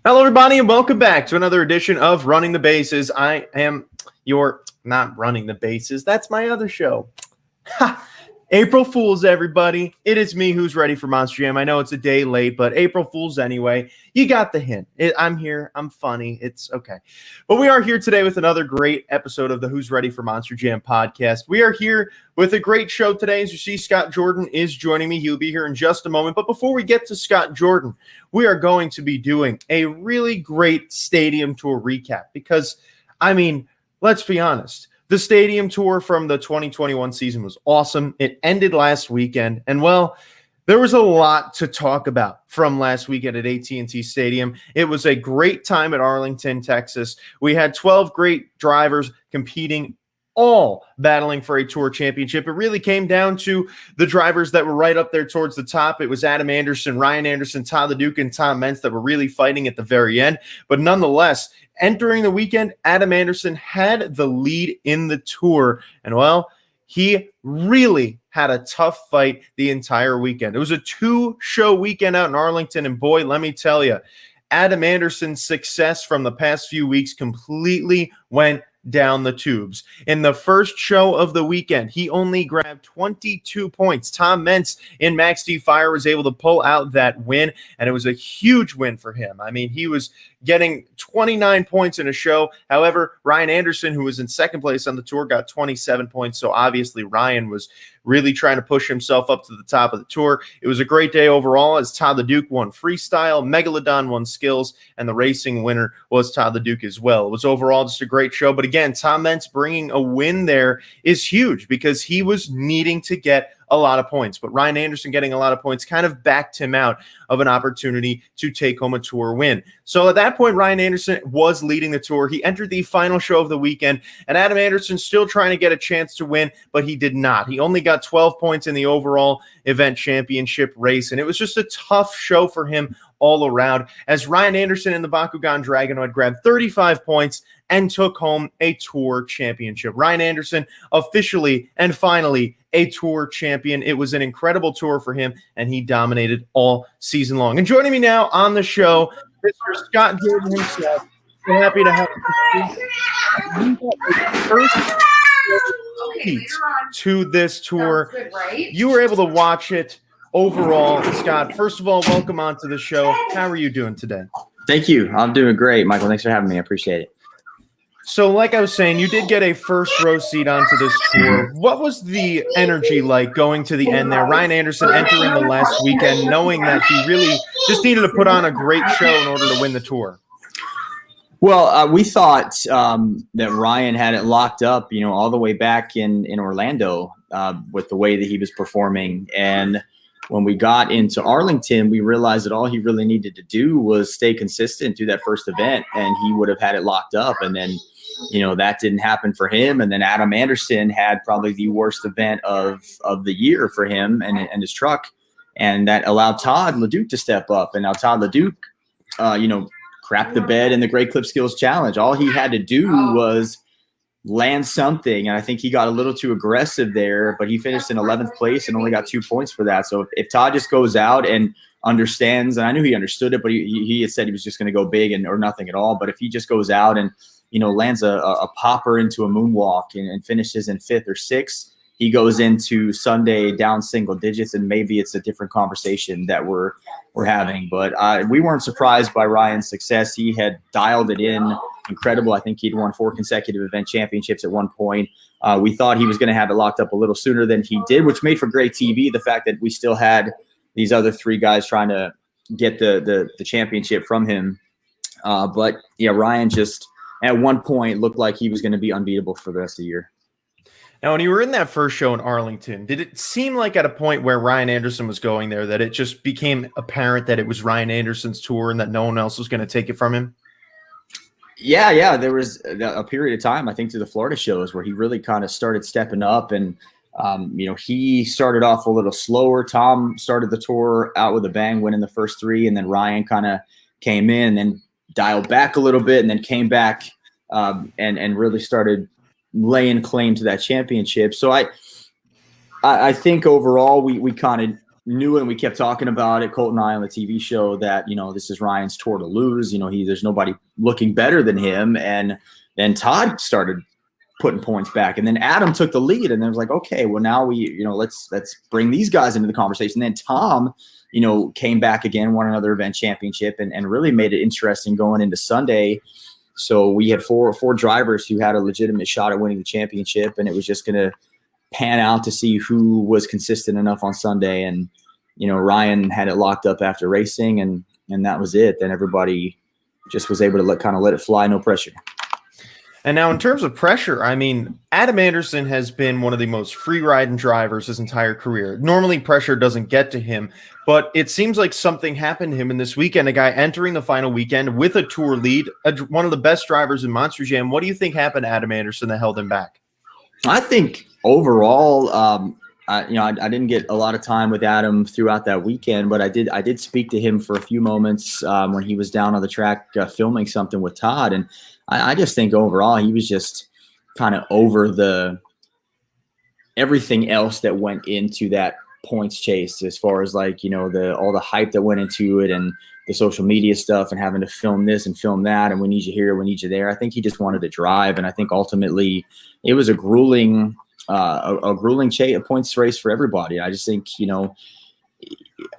Hello, everybody, and welcome back to another edition of Running the Bases. I am your not running the bases. That's my other show. Ha! April Fools, everybody. It is me who's ready for Monster Jam. I know it's a day late, but April Fools anyway. You got the hint. I'm here. I'm funny. It's okay. But we are here today with another great episode of the Who's Ready for Monster Jam podcast. We are here with a great show today. As you see, Scott Jordan is joining me. He'll be here in just a moment. But before we get to Scott Jordan, we are going to be doing a really great stadium tour recap because, let's be honest. The stadium tour from the 2021 season was awesome. It ended last weekend, and there was a lot to talk about from last weekend at AT&T Stadium. It was a great time at Arlington, Texas. We had 12 great drivers competing, all battling for a tour championship. It really came down to the drivers that were right up there towards the top. It was Adam Anderson, Ryan Anderson, Todd LeDuc, and Tom Meents that were really fighting at the very end. But nonetheless, entering the weekend, Adam Anderson had the lead in the tour. And he really had a tough fight the entire weekend. It was a two-show weekend out in Arlington. And boy, let me tell you, Adam Anderson's success from the past few weeks completely went down the tubes. In the first show of the weekend, he only grabbed 22 points. Tom Meents in Max D Fire was able to pull out that win, and it was a huge win for him. He was getting 29 points in a show. However, Ryan Anderson, who was in second place on the tour, got 27 points. So obviously Ryan was really trying to push himself up to the top of the tour. It was a great day overall as Todd LeDuc won freestyle, Megalodon won skills, and the racing winner was Todd LeDuc as well. It was overall just a great show. But again, Tom Meents bringing a win there is huge because he was needing to get a lot of points. But Ryan Anderson getting a lot of points kind of backed him out of an opportunity to take home a tour win. So at that point, Ryan Anderson was leading the tour. He entered the final show of the weekend, and Adam Anderson still trying to get a chance to win, but he did not. He only got 12 points in the overall event championship race, and it was just a tough show for him all around as Ryan Anderson in the Bakugan Dragonoid grabbed 35 points and took home a tour championship. Ryan Anderson officially and finally a tour champion. It was an incredible tour for him, and he dominated all season long. And joining me now on the show, Mr. Scott Jordan himself. So happy to have him. First to this tour. You were able to watch it overall. Scott, first of all, welcome onto the show. How are you doing today? Thank you. I'm doing great, Michael. Thanks for having me. I appreciate it. So like I was saying, you did get a first row seat onto this tour. What was the energy like going to the end there? Ryan Anderson entering the last weekend, knowing that he really just needed to put on a great show in order to win the tour. Well, we thought that Ryan had it locked up, all the way back in Orlando with the way that he was performing. And when we got into Arlington, we realized that all he really needed to do was stay consistent through that first event, and he would have had it locked up. And then, that didn't happen for him. And then Adam Anderson had probably the worst event of the year for him and his truck. And that allowed Todd LeDuc to step up. And now Todd LeDuc, crapped the bed in the Great Clip Skills Challenge. All he had to do was land something, and I think he got a little too aggressive there, but he finished in 11th place and only got 2 points for that. So if Todd just goes out and understands, and I knew he understood it, but he had said he was just going to go big or nothing at all. But if he just goes out and lands a popper into a moonwalk and finishes in 5th or 6th, he goes into Sunday down single digits, and maybe it's a different conversation that we're having. But we weren't surprised by Ryan's success. He had dialed it in incredible. I think he'd won 4 consecutive event championships at one point. We thought he was going to have it locked up a little sooner than he did, which made for great TV. The fact that we still had these other 3 guys trying to get the championship from him. But yeah, Ryan just at one point looked like he was going to be unbeatable for the rest of the year. Now, when you were in that first show in Arlington, did it seem like at a point where Ryan Anderson was going there that it just became apparent that it was Ryan Anderson's tour and that no one else was going to take it from him? Yeah. There was a period of time, I think, through the Florida shows where he really kind of started stepping up. And, he started off a little slower. Tom started the tour out with a bang, winning the first 3. And then Ryan kind of came in and then dialed back a little bit and then came back and really started laying claim to that championship. So I think overall we kind of knew it and we kept talking about it, Colt and I on the TV show, that, this is Ryan's tour to lose. There's nobody looking better than him. And then Todd started putting points back, and then Adam took the lead, and then it was like, okay, well now let's bring these guys into the conversation. And then Tom, came back again, won another event championship, and really made it interesting going into Sunday. So we had four drivers who had a legitimate shot at winning the championship, and it was just going to pan out to see who was consistent enough on Sunday. And, Ryan had it locked up after racing, and that was it. Then everybody just was able to let it fly, no pressure. And now in terms of pressure, I mean, Adam Anderson has been one of the most free-riding drivers his entire career. Normally pressure doesn't get to him, but it seems like something happened to him in this weekend. A guy entering the final weekend with a tour lead, one of the best drivers in Monster Jam. What do you think happened to Adam Anderson that held him back? I think overall, I didn't get a lot of time with Adam throughout that weekend, but I did speak to him for a few moments when he was down on the track filming something with Todd. And I just think overall he was just kind of over everything else that went into that points chase, as far as all the hype that went into it, and the social media stuff, and having to film this and film that, and we need you here, we need you there. I think he just wanted to drive, and I think ultimately it was a grueling points race for everybody. I just think,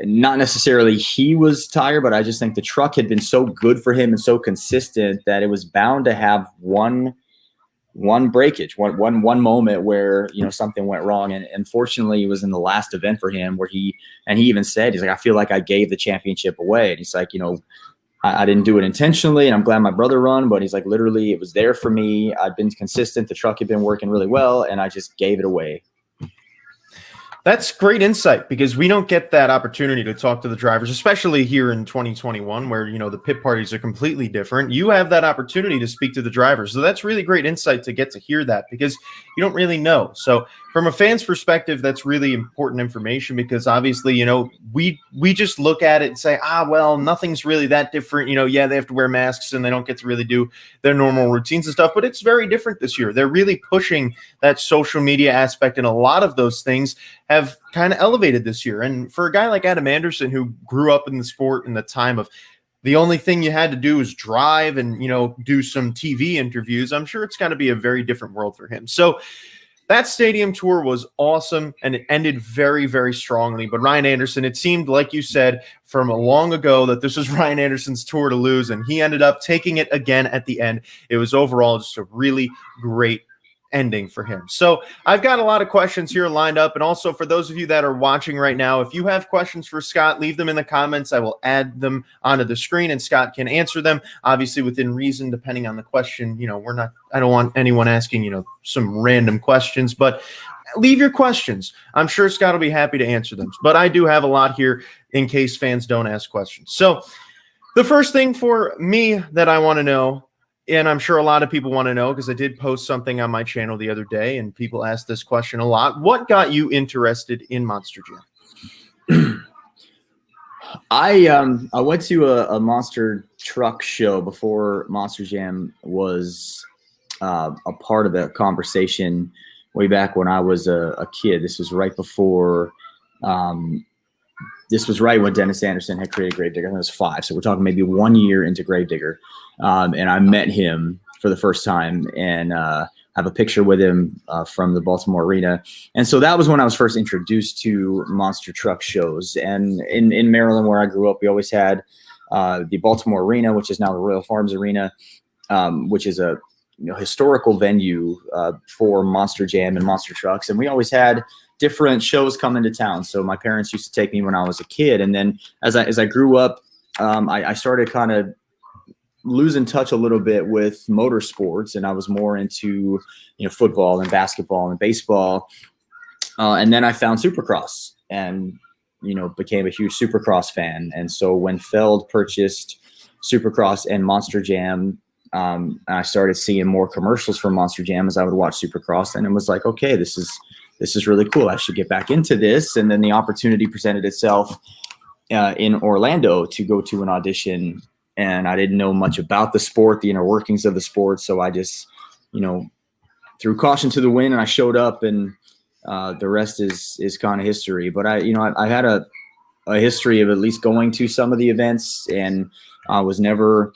not necessarily he was tired, but I just think the truck had been so good for him and so consistent that it was bound to have one breakage, one moment where, something went wrong. And unfortunately, it was in the last event for him where he even said, he's like, I feel like I gave the championship away. And he's like, I didn't do it intentionally, and I'm glad my brother won, but he's like, literally, it was there for me. I'd been consistent. The truck had been working really well, and I just gave it away. That's great insight, because we don't get that opportunity to talk to the drivers, especially here in 2021 where, the pit parties are completely different. You have that opportunity to speak to the drivers. So that's really great insight to get to hear that, because you don't really know. So from a fan's perspective, that's really important information, because obviously, we just look at it and say, well, nothing's really that different. Yeah, they have to wear masks and they don't get to really do their normal routines and stuff, but it's very different this year. They're really pushing that social media aspect, and a lot of those things have kind of elevated this year. And for a guy like Adam Anderson, who grew up in the sport in the time of the only thing you had to do was drive and, do some TV interviews, I'm sure it's got to be a very different world for him. So that stadium tour was awesome, and it ended very, very strongly. But Ryan Anderson, it seemed like you said from long ago that this was Ryan Anderson's tour to lose, and he ended up taking it again at the end. It was overall just a really great ending for him. So I've got a lot of questions here lined up. And also for those of you that are watching right now, if you have questions for Scott, leave them in the comments. I will add them onto the screen and Scott can answer them, obviously within reason, depending on the question. I don't want anyone asking, some random questions, but leave your questions. I'm sure Scott will be happy to answer them. But I do have a lot here in case fans don't ask questions. So the first thing for me that I want to know, and I'm sure a lot of people want to know, because I did post something on my channel the other day and people ask this question a lot. What got you interested in Monster Jam? I went to a monster truck show before Monster Jam was a part of the conversation way back when I was a kid. This was right before this was right when Dennis Anderson had created Gravedigger. I think it was 5. So we're talking maybe 1 year into Gravedigger. And I met him for the first time, and have a picture with him from the Baltimore Arena. And so that was when I was first introduced to monster truck shows. And in Maryland, where I grew up, we always had the Baltimore Arena, which is now the Royal Farms Arena, which is a historical venue for Monster Jam and monster trucks. And we always had different shows come into town. So my parents used to take me when I was a kid. And then as I grew up, I started kind of losing touch a little bit with motorsports, and I was more into football and basketball and baseball. And then I found Supercross and became a huge Supercross fan. And so when Feld purchased Supercross and Monster Jam, I started seeing more commercials for Monster Jam as I would watch Supercross, and it was like, okay, this is really cool. I should get back into this. And then the opportunity presented itself in Orlando to go to an audition. And I didn't know much about the sport, the inner workings of the sport. So I just, threw caution to the wind, and I showed up, and the rest is kind of history. But I had a a history of at least going to some of the events, and I was never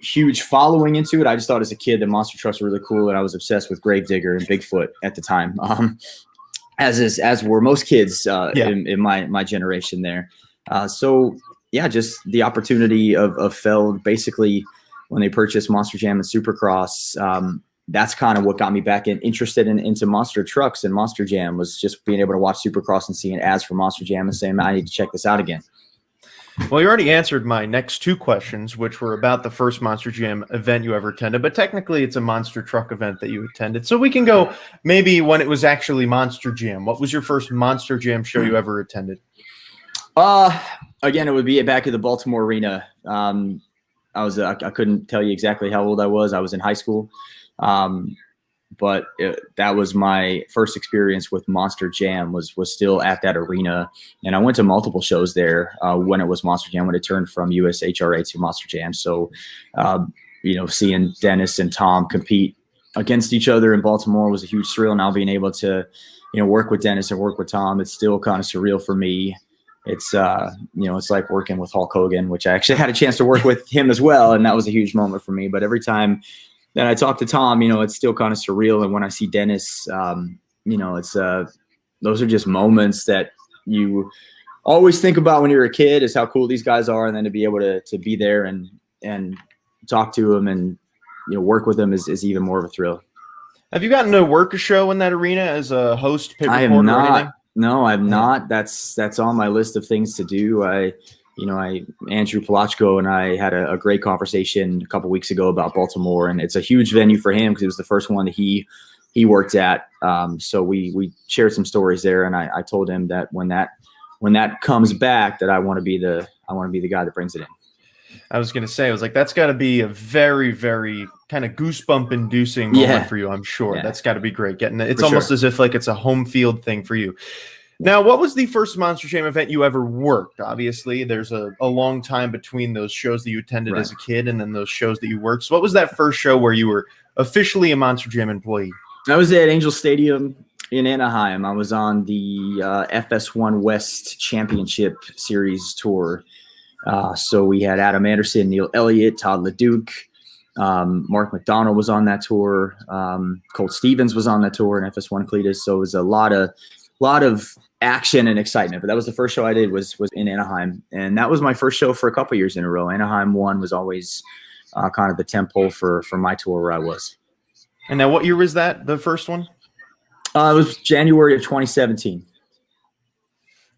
huge following into it. I just thought as a kid that monster trucks were really cool, and I was obsessed with Gravedigger and Bigfoot at the time. As were most kids in my generation there. So yeah, just the opportunity of Feld basically when they purchased Monster Jam and Supercross. That's kind of what got me back interested into monster trucks and Monster Jam, was just being able to watch Supercross and seeing ads for Monster Jam and saying, I need to check this out again. Well, you already answered my next two questions, which were about the first Monster Jam event you ever attended, but technically it's a monster truck event that you attended. So we can go maybe when it was actually Monster Jam. What was your first Monster Jam show you ever attended? Again, it would be back at the Baltimore Arena. I couldn't tell you exactly how old I was. I was in high school. But that was my first experience with Monster Jam was still at that arena. And I went to multiple shows there when it was Monster Jam, when it turned from USHRA to Monster Jam. So, seeing Dennis and Tom compete against each other in Baltimore was a huge thrill. Now being able to, work with Dennis and work with Tom, it's still kind of surreal for me. It's, it's like working with Hulk Hogan, which I actually had a chance to work with him as well. And that was a huge moment for me. But every time that I talk to Tom, it's still kind of surreal. And when I see Dennis, it's those are just moments that you always think about when you're a kid, is how cool these guys are. And then to be able to be there and talk to them and, work with them is even more of a thrill. Have you gotten to work a show in that arena as a host, pit I reporter, am or anything? not. No, I'm not. That's on my list of things to do. Andrew Palachko and I had a great conversation a couple weeks ago about Baltimore, and it's a huge venue for him because it was the first one that he worked at. So we shared some stories there, and I told him that when that comes back, that I want to be the guy that brings it in. I was going to say, I was like, that's got to be a very, very kind of goosebump inducing moment for you. I'm sure that's got to be great. It's almost as if like it's a home field thing for you. Now, what was the first Monster Jam event you ever worked? Obviously, there's a long time between those shows that you attended as a kid and then those shows that you worked. So what was that first show where you were officially a Monster Jam employee? I was at Angel Stadium in Anaheim. I was on the FS1 West Championship Series tour. So we had Adam Anderson, Neil Elliott, Todd LeDuc, Mark McDonald was on that tour. Colt Stevens was on that tour in FS1 Cletus. So it was a lot of action and excitement. But that was the first show I did was in Anaheim. And that was my first show for a couple years in a row. Anaheim 1 was always kind of the tempo for my tour where I was. And now what year was that, the first one? It was January of 2017.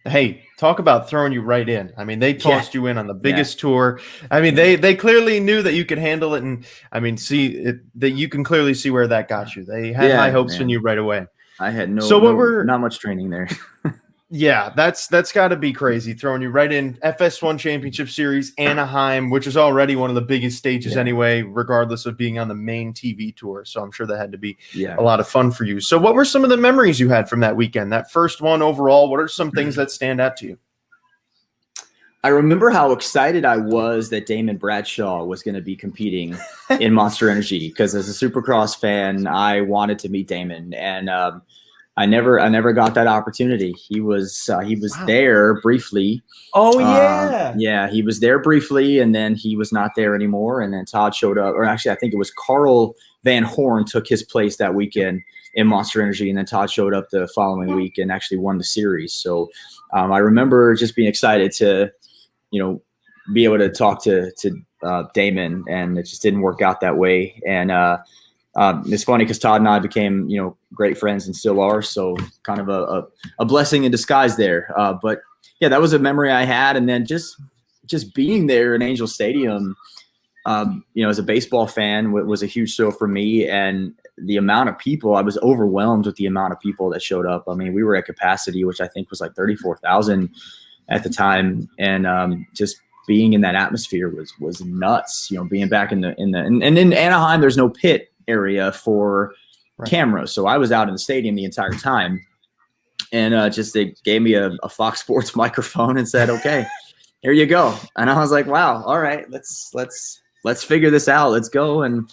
Hey, talk about throwing you right in. I mean, they tossed you in on the biggest tour. I mean, they clearly knew that you could handle it, and I mean, that you can clearly see where that got you. They had high hopes in you right away. I had not much training there. Yeah, that's got to be crazy, throwing you right in FS1 Championship Series, Anaheim, which is already one of the biggest stages anyway, regardless of being on the main TV tour. So I'm sure that had to be a lot of fun for you. So what were some of the memories you had from that weekend, that first one overall? What are some things that stand out to you? I remember how excited I was that Damon Bradshaw was going to be competing in Monster Energy, because as a Supercross fan, I wanted to meet Damon, and I never got that opportunity. He was there briefly. Oh yeah. Yeah, he was there briefly, and then he was not there anymore. And then Todd showed up, or actually I think it was Carl Van Horn took his place that weekend in Monster Energy, and then Todd showed up the following week and actually won the series. So I remember just being excited to, be able to talk to Damon, and it just didn't work out that way. And it's funny because Todd and I became, great friends and still are. So kind of a blessing in disguise there. But yeah, that was a memory I had. And then just being there in Angel Stadium, as a baseball fan was a huge show for me. And the amount of people, I was overwhelmed with the amount of people that showed up. I mean, we were at capacity, which I think was like 34,000 at the time. And just being in that atmosphere was nuts, being back and in Anaheim, there's no pit area for cameras. So I was out in the stadium the entire time, and they gave me a Fox Sports microphone and said, okay, here you go. And I was like, wow, all right, let's let's figure this out. Let's go. And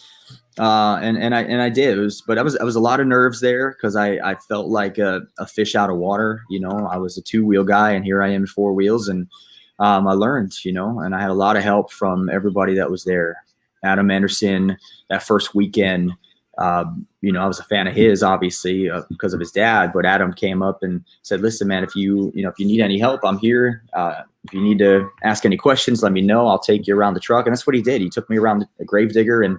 I did. But I was a lot of nerves there because I felt like a fish out of water. You know, I was a 2-wheel guy, and here I am 4 wheels. And I learned, you know, and I had a lot of help from everybody that was there. Adam Anderson, that first weekend, you know, I was a fan of his, obviously, because of his dad. But Adam came up and said, "Listen, man, if you need any help, I'm here. If you need to ask any questions, let me know. I'll take you around the truck." And that's what he did. He took me around the Gravedigger and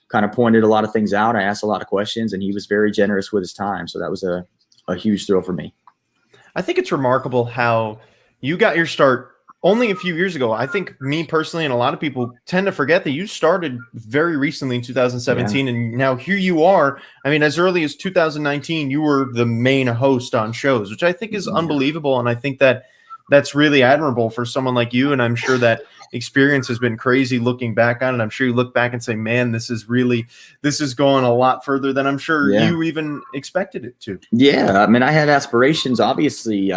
kind of pointed a lot of things out. I asked a lot of questions, and he was very generous with his time. So that was a huge thrill for me. I think it's remarkable how you got your start only a few years ago. I think me personally and a lot of people tend to forget that you started very recently in 2017, and now here you are. I mean, as early as 2019, you were the main host on shows, which I think is unbelievable. And I think that that's really admirable for someone like you. And I'm sure that experience has been crazy looking back on it. I'm sure you look back and say, man, this is going a lot further than I'm sure you even expected it to. Yeah. I mean, I had aspirations, obviously.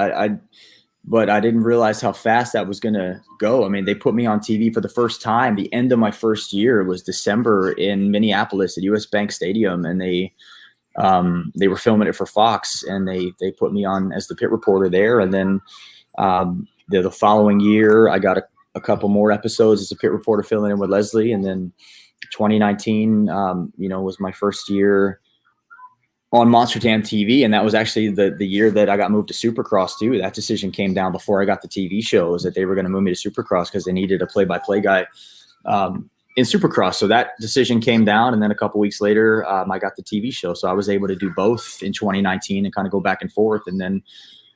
But I didn't realize how fast that was going to go. I mean, they put me on TV for the first time. The end of my first year was December in Minneapolis at US Bank Stadium, and they were filming it for Fox, and they put me on as the pit reporter there. And then the following year, I got a couple more episodes as a pit reporter filling in with Leslie. And then 2019, you know, was my first year on Monster Jam TV, and that was actually the year that I got moved to Supercross too. That decision came down before I got the TV show, was that they were going to move me to Supercross because they needed a play-by-play guy in Supercross. So that decision came down, and then a couple weeks later, I got the TV show. So I was able to do both in 2019 and kind of go back and forth, and then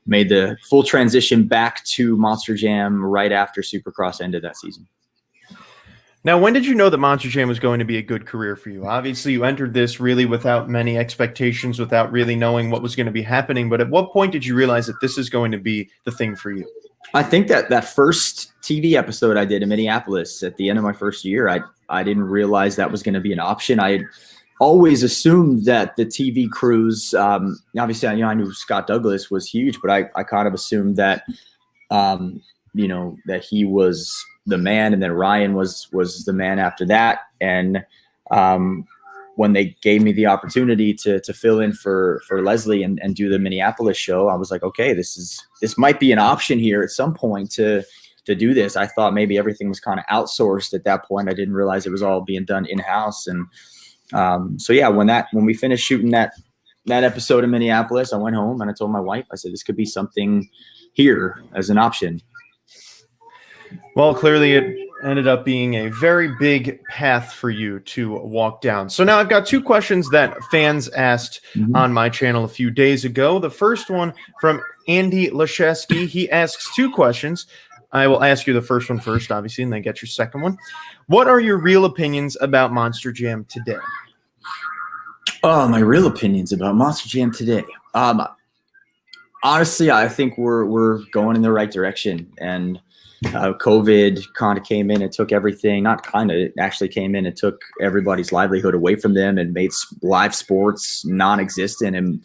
made the full transition back to Monster Jam right after Supercross ended that season. Now, when did you know that Monster Jam was going to be a good career for you? Obviously, you entered this really without many expectations, without really knowing what was going to be happening. But at what point did you realize that this is going to be the thing for you? I think that first TV episode I did in Minneapolis at the end of my first year, I didn't realize that was going to be an option. I had always assumed that the TV crews, obviously, I knew Scott Douglas was huge, but I kind of assumed that, you know, that he was the man, and then Ryan was the man after that. And when they gave me the opportunity to fill in for Leslie and do the Minneapolis show, I was like, okay, this might be an option here at some point to do this. I thought maybe everything was kind of outsourced at that point. I didn't realize it was all being done in-house. And so yeah, when we finished shooting that episode in Minneapolis, I went home and I told my wife, I said, this could be something here as an option. Well, clearly it ended up being a very big path for you to walk down. So now I've got 2 questions that fans asked on my channel a few days ago. The first one from Andy Lashesky. He asks 2 questions. I will ask you the first one first, obviously, and then get your second one. What are your real opinions about Monster Jam today? Oh, my real opinions about Monster Jam today. Honestly, I think we're going in the right direction, and COVID kind of came in and took everything, not kind of, it actually came in and took everybody's livelihood away from them and made live sports non-existent. And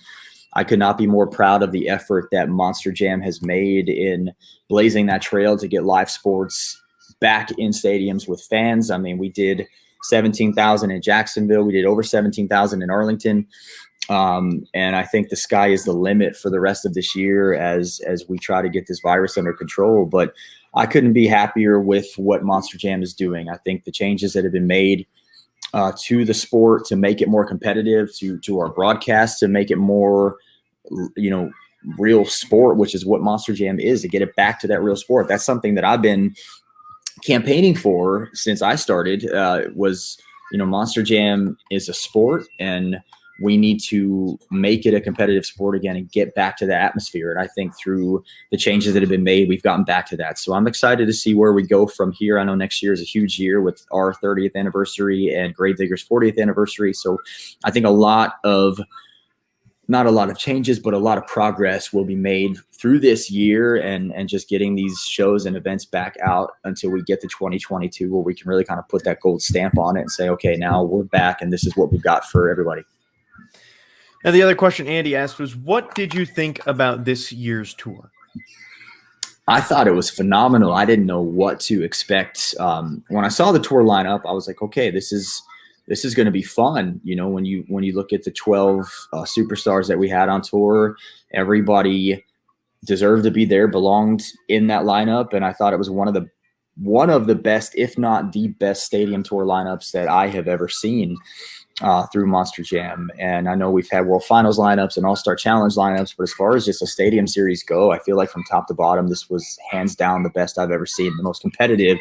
I could not be more proud of the effort that Monster Jam has made in blazing that trail to get live sports back in stadiums with fans. I mean, we did 17,000 in Jacksonville. We did over 17,000 in Arlington. And I think the sky is the limit for the rest of this year as we try to get this virus under control. But I couldn't be happier with what Monster Jam is doing. I think the changes that have been made to the sport to make it more competitive, to our broadcast, to make it more, you know, real sport, which is what Monster Jam is, to get it back to that real sport. That's something that I've been campaigning for since I started, was, you know, Monster Jam is a sport, and we need to make it a competitive sport again and get back to the atmosphere. And I think through the changes that have been made, we've gotten back to that. So I'm excited to see where we go from here. I know next year is a huge year with our 30th anniversary and Gravedigger's 40th anniversary. So I think not a lot of changes, but a lot of progress will be made through this year and just getting these shows and events back out until we get to 2022, where we can really kind of put that gold stamp on it and say, okay, now we're back and this is what we've got for everybody. And the other question Andy asked was, what did you think about this year's tour? I thought it was phenomenal. I didn't know what to expect. When I saw the tour lineup, I was like, okay, this is going to be fun. You know, when you look at the 12 superstars that we had on tour, everybody deserved to be there, belonged in that lineup, and I thought it was one of the best, if not the best, stadium tour lineups that I have ever seen through Monster Jam. And I know we've had World Finals lineups and All-Star Challenge lineups, but as far as just a stadium series go, I feel like from top to bottom, this was hands down the best I've ever seen, the most competitive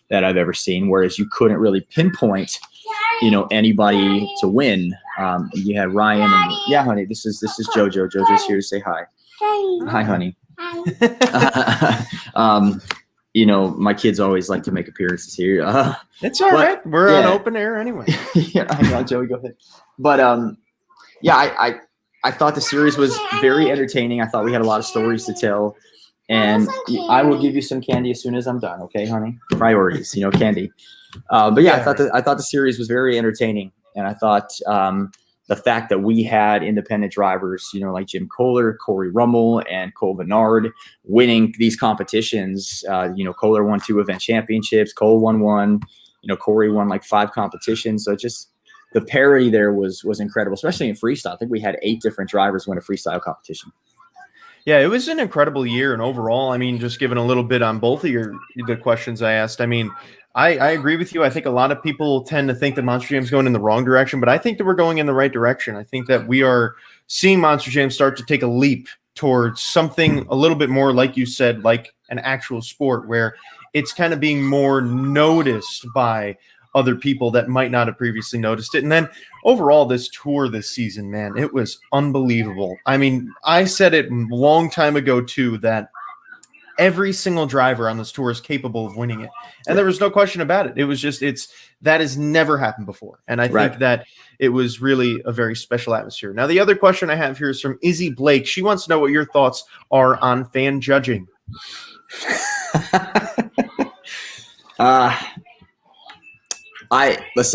that I've ever seen. Whereas you couldn't really pinpoint, you know, anybody to win. You had Ryan and yeah, honey, this is JoJo. JoJo's here to say hi. Hi, honey. You know, my kids always like to make appearances here. It's all right. We're on open air anyway. Yeah, I know, Joey, go ahead. But yeah, I thought the series was very entertaining. I thought we had a lot of stories to tell. And I will give you some candy as soon as I'm done, okay, honey? Priorities, you know, candy. But yeah, I thought the series was very entertaining, and I thought the fact that we had independent drivers, you know, like Jim Kohler, Corey Rummel, and Cole Bernard winning these competitions. You know, Kohler won 2 event championships, Cole won 1, you know, Corey won like 5 competitions. So just the parity there was incredible, especially in freestyle. I think we had 8 different drivers win a freestyle competition. Yeah, it was an incredible year. And overall, I mean, just giving a little bit on both of the questions I asked, I mean, I agree with you. I think a lot of people tend to think that Monster Jam's going in the wrong direction, but I think that we're going in the right direction. I think that we are seeing Monster Jam start to take a leap towards something a little bit more, like you said, like an actual sport where it's kind of being more noticed by other people that might not have previously noticed it. And then overall, this tour this season, man, it was unbelievable. I mean, I said it a long time ago too, that every single driver on this tour is capable of winning it. And there was no question about it. It was just, that has never happened before. And I think that it was really a very special atmosphere. Now, the other question I have here is from Izzy Blake. She wants to know what your thoughts are on fan judging.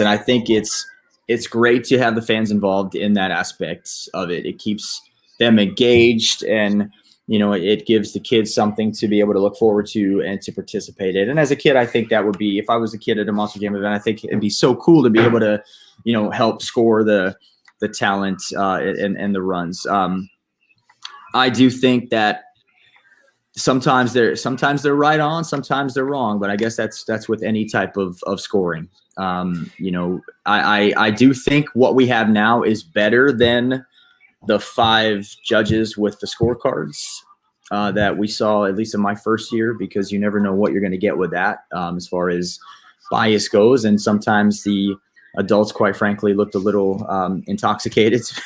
I think it's great to have the fans involved in that aspect of it. It keeps them engaged, and you know, it gives the kids something to be able to look forward to and to participate in. And as a kid, I think that would be, if I was a kid at a Monster Jam event, I think it'd be so cool to be able to, you know, help score the talent and the runs. I do think that sometimes they're right on, sometimes they're wrong, but I guess that's with any type of scoring. You know, I do think what we have now is better than the 5 judges with the scorecards that we saw, at least in my first year, because you never know what you're going to get with that as far as bias goes. And sometimes the adults, quite frankly, looked a little intoxicated. So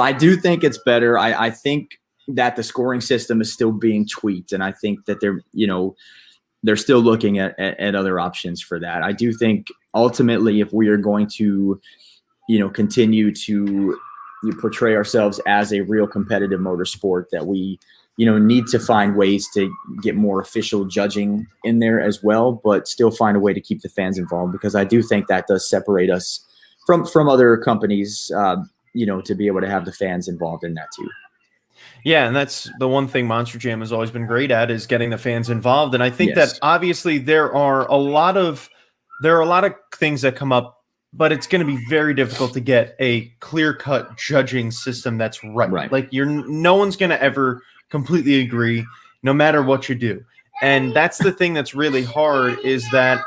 I do think it's better. I think that the scoring system is still being tweaked, and I think that they're still looking at other options for that. I do think ultimately, if we are going to, you know, continue to portray ourselves as a real competitive motorsport, that we, you know, need to find ways to get more official judging in there as well, but still find a way to keep the fans involved, because I do think that does separate us from other companies, you know, to be able to have the fans involved in that too. Yeah, and that's the one thing Monster Jam has always been great at, is getting the fans involved. And I think that obviously there are a lot of things that come up, but it's going to be very difficult to get a clear-cut judging system that's right. Like no one's going to ever completely agree, no matter what you do. And that's the thing that's really hard, is that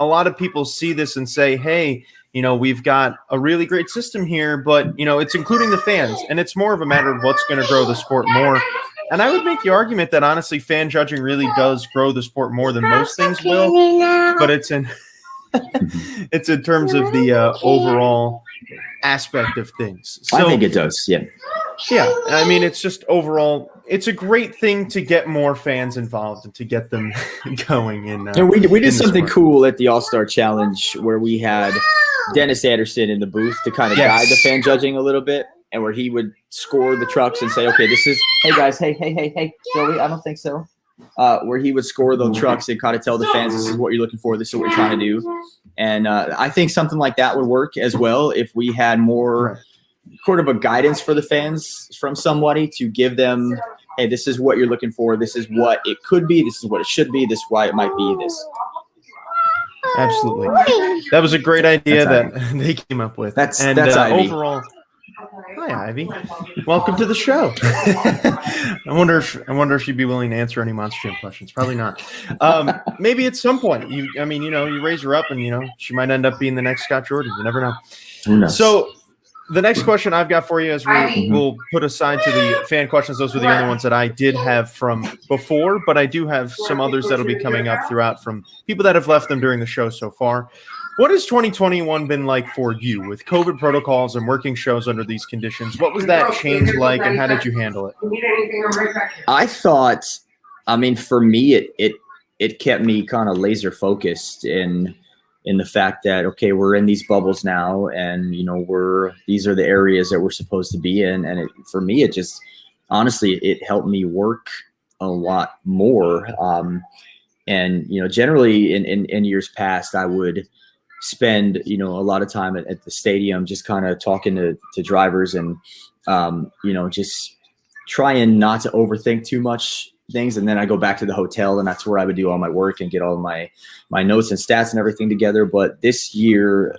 a lot of people see this and say, hey, you know, we've got a really great system here, but, you know, it's including the fans, and it's more of a matter of what's going to grow the sport more. And I would make the argument that honestly, fan judging really does grow the sport more than most things will, but it's in terms of the overall aspect of things. So, I think it does. Yeah. Yeah. I mean, it's just overall, it's a great thing to get more fans involved and to get them going. And we did something cool at the All-Star Challenge where we had Dennis Anderson in the booth to kind of guide the fan judging a little bit, and where he would score the trucks and say, okay, this is, hey guys, hey, Joey, I don't think so. Where he would score the trucks and kind of tell the fans, this is what you're looking for, this is what we're trying to do. And I think something like that would work as well if we had more sort of a guidance for the fans from somebody to give them hey, this is what you're looking for. This is what it could be. This is what it should be. This is why it might be this. Absolutely. That was a great idea that they came up with. That's Ivy. Overall, hi Ivy, welcome to the show. I wonder if she'd be willing to answer any Monster Jam questions. Probably not. Maybe at some point. You raise her up, and she might end up being the next Scott Jordan. You never know. Who knows? So the next question I've got for you is we'll put aside to the fan questions. Those were the only ones that I did have from before, but I do have some others that'll be coming up throughout from people that have left them during the show so far. What has 2021 been like for you with COVID protocols and working shows under these conditions? What was that change like, and how did you handle it? I thought, for me, it kept me kind of laser focused in the fact that, okay, we're in these bubbles now, and these are the areas that we're supposed to be in. And for me, it just honestly, it helped me work a lot more. And generally in years past, I would spend a lot of time at the stadium just kind of talking to drivers and just trying not to overthink too much things. And then I go back to the hotel, and that's where I would do all my work and get all of my notes and stats and everything together. But this year,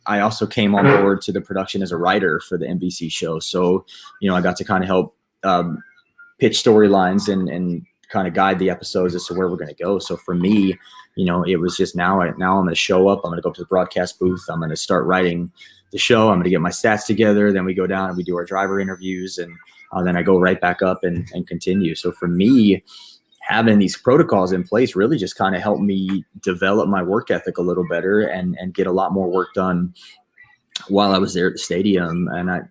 I also came on board to the production as a writer for the NBC show. So, I got to kind of help pitch storylines and kind of guide the episodes as to where we're going to go. So for me, it was just now I'm going to show up. I'm going to go up to the broadcast booth. I'm going to start writing the show. I'm going to get my stats together. Then we go down and we do our driver interviews, and then I go right back up and continue. So for me, having these protocols in place really just kind of helped me develop my work ethic a little better and get a lot more work done while I was there at the stadium. And I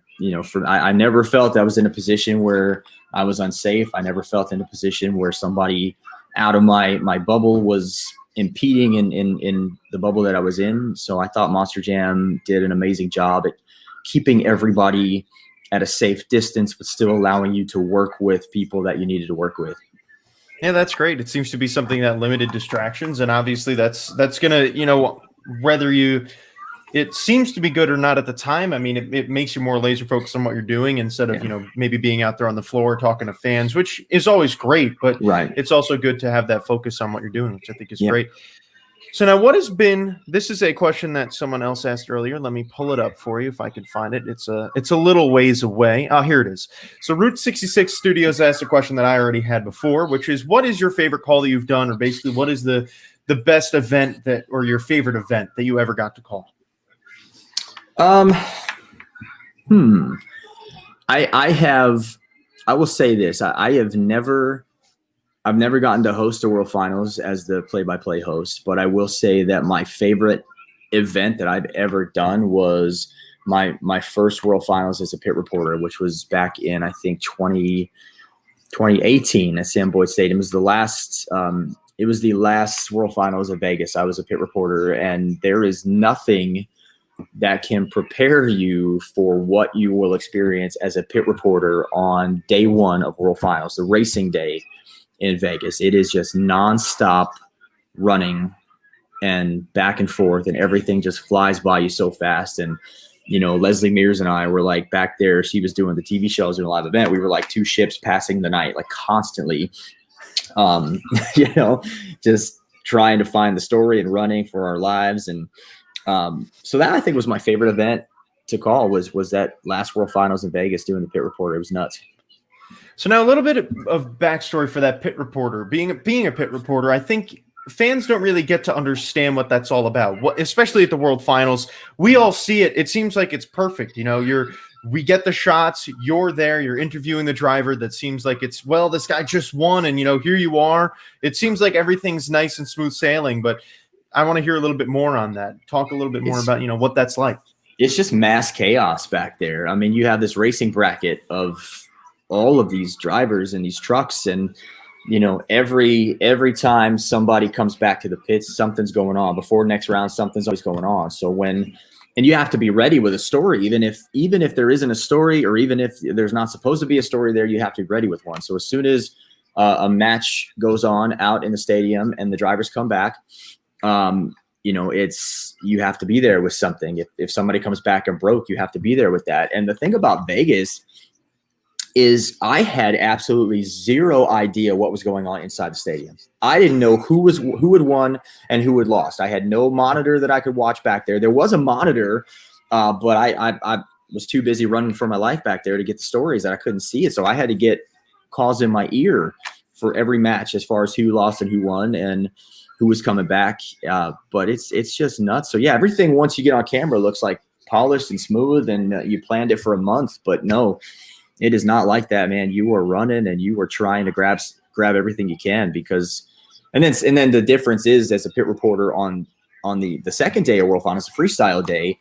never felt I was in a position where I was unsafe. I never felt in a position where somebody out of my bubble was impeding in the bubble that I was in. So I thought Monster Jam did an amazing job at keeping everybody at a safe distance, but still allowing you to work with people that you needed to work with. Yeah, that's great. It seems to be something that limited distractions, and obviously that's gonna, whether it seems to be good or not at the time. I mean, it makes you more laser focused on what you're doing instead of, maybe being out there on the floor talking to fans, which is always great, but it's also good to have that focus on what you're doing, which I think is great. So now this is a question that someone else asked earlier. Let me pull it up for you if I can find it. It's a little ways away. Oh, here it is. So Route 66 Studios asked a question that I already had before, which is, what is your favorite call that you've done, or basically what is the best event or your favorite event that you ever got to call? I will say this. I've never gotten to host a World Finals as the play-by-play host, but I will say that my favorite event that I've ever done was my first World Finals as a pit reporter, which was back in, I think, 2018 at Sam Boyd Stadium. It was the last World Finals in Vegas. I was a pit reporter, and there is nothing that can prepare you for what you will experience as a pit reporter on day one of World Finals, the racing day in Vegas. It is just nonstop running and back and forth, and everything just flies by you so fast. And, Leslie Mears and I were like back there. She was doing the TV shows in a live event. We were like two ships passing the night, like constantly, just trying to find the story and running for our lives. And, so that I think was my favorite event to call was that last World Finals in Vegas doing the pit reporter. It was nuts. So now a little bit of backstory for that pit reporter. Being a pit reporter, I think fans don't really get to understand what that's all about. Especially at the World Finals, we all see it. It seems like it's perfect. We get the shots. You're there. You're interviewing the driver. That seems like it's, well, this guy just won, and here you are. It seems like everything's nice and smooth sailing, but I want to hear a little bit more on that. Talk a little bit more about, what that's like. It's just mass chaos back there. I mean, you have this racing bracket of all of these drivers and these trucks, and, every time somebody comes back to the pits, something's going on. Before next round, something's always going on. So and you have to be ready with a story, even if there isn't a story, or even if there's not supposed to be a story there, you have to be ready with one. So as soon as a match goes on out in the stadium and the drivers come back, you have to be there with something. If somebody comes back and broke, you have to be there with that. And the thing about Vegas, is I had absolutely zero idea what was going on inside the stadium. I didn't know who had won and who had lost. I had no monitor that I could watch back there. There was a monitor, but I was too busy running for my life back there to get the stories that I couldn't see it. So I had to get calls in my ear for every match as far as who lost and who won and who was coming back. But it's just nuts. So yeah, everything once you get on camera looks like polished and smooth, and you planned it for a month. But no, it is not like that, man. You are running and you are trying to grab everything you can, because, and then the difference is, as a pit reporter on the second day of World Finals, the freestyle day,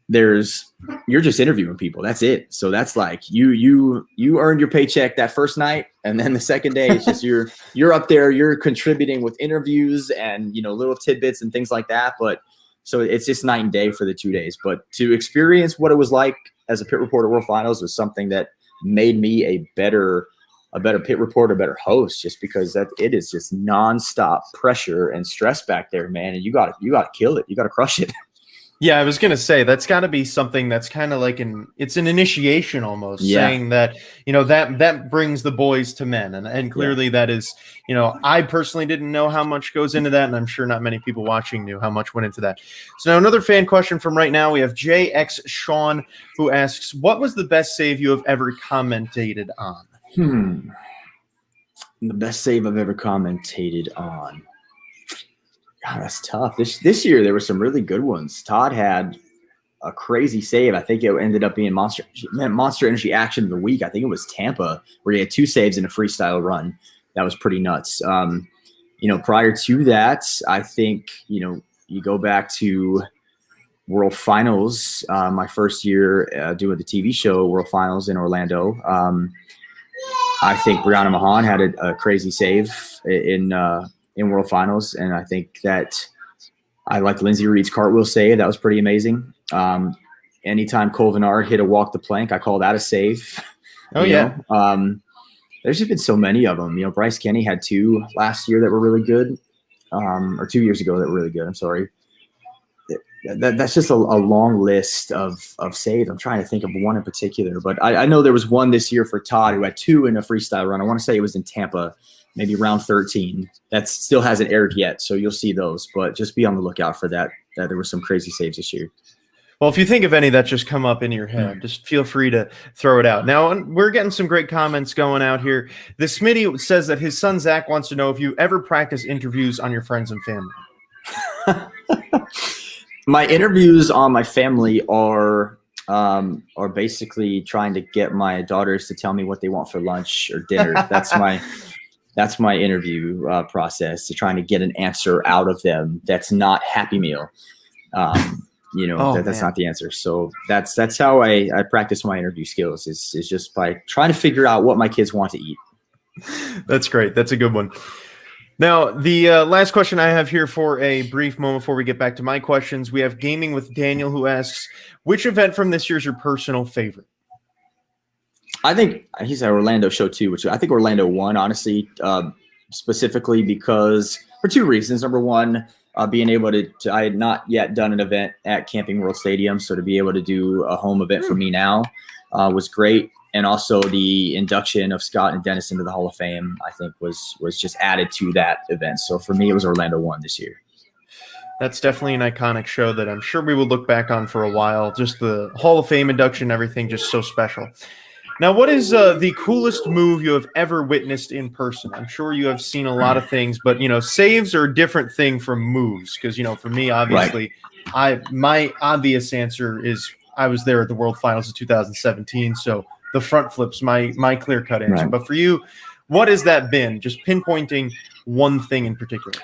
you're just interviewing people. That's it. So that's like you earned your paycheck that first night, and then the second day it's just you're up there, you're contributing with interviews and little tidbits and things like that. But so it's just night and day for the 2 days. But to experience what it was like as a pit reporter at World Finals was something that made me a better pit reporter, a better host, just because that it is just nonstop pressure and stress back there, man. And you got to kill it. You got to crush it. Yeah, I was going to say that's got to be something that's kind of like it's an initiation almost, saying that, that brings the boys to men. And clearly that is, I personally didn't know how much goes into that. And I'm sure not many people watching knew how much went into that. So now another fan question from right now, we have JX Sean, who asks, what was the best save you have ever commentated on? The best save I've ever commentated on. God, that's tough. This year there were some really good ones. Todd had a crazy save. I think it ended up being Monster Energy Action of the Week. I think it was Tampa, where he had 2 saves in a freestyle run. That was pretty nuts. Prior to that, I think, you go back to World Finals, my first year doing the TV show World Finals in Orlando. I think Brianna Mahan had a crazy save in World Finals, and I think that I liked Lindsay Reed's cartwheel save. That was pretty amazing. Anytime Cole Vennard hit a walk the plank, I call that a save. There's just been so many of them. Bryce Kenny had 2 last year that were really good, or 2 years ago that were really good. I'm sorry. That's just a long list of saves. I'm trying to think of one in particular, but I know there was one this year for Todd who had 2 in a freestyle run. I want to say it was in Tampa, maybe round 13. That still hasn't aired yet, so you'll see those. But just be on the lookout for that. There were some crazy saves this year. Well, if you think of any that just come up in your head, just feel free to throw it out. Now, we're getting some great comments going out here. The Smitty says that his son Zach wants to know if you ever practice interviews on your friends and family. My interviews on my family are basically trying to get my daughters to tell me what they want for lunch or dinner. That's my interview process, to trying to get an answer out of them that's not Happy Meal. That's not the answer. So that's how I practice my interview skills, is just by trying to figure out what my kids want to eat. That's great. That's a good one. Now, the last question I have here for a brief moment before we get back to my questions, we have Gaming with Daniel, who asks, which event from this year is your personal favorite? I think he said Orlando show 2, which I think Orlando won, honestly, specifically because for 2 reasons. Number one, being able to I had not yet done an event at Camping World Stadium, so to be able to do a home event for me now was great. And also the induction of Scott and Dennis into the Hall of Fame, I think was just added to that event. So for me, it was Orlando 1 this year. That's definitely an iconic show that I'm sure we will look back on for a while. Just the Hall of Fame induction, everything just so special. Now, what is the coolest move you have ever witnessed in person? I'm sure you have seen a lot of things, but, saves are a different thing from moves. Because, for me, obviously, my obvious answer is I was there at the World Finals of 2017. So the front flips, my clear-cut answer. Right. But for you, what has that been? Just pinpointing one thing in particular.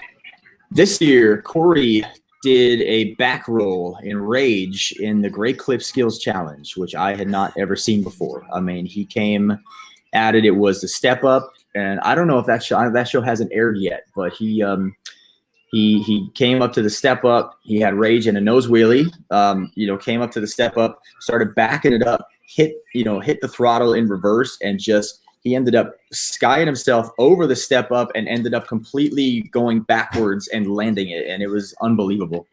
This year, Corey did a back roll in Rage in the Great Clip Skills Challenge, which I had not ever seen before. I mean, he came at it. It was the step up, and I don't know if that show hasn't aired yet, but he came up to the step up. He had Rage and a nose wheelie. Came up to the step up, started backing it up, hit the throttle in reverse, and he ended up skying himself over the step up and ended up completely going backwards and landing it. And it was unbelievable.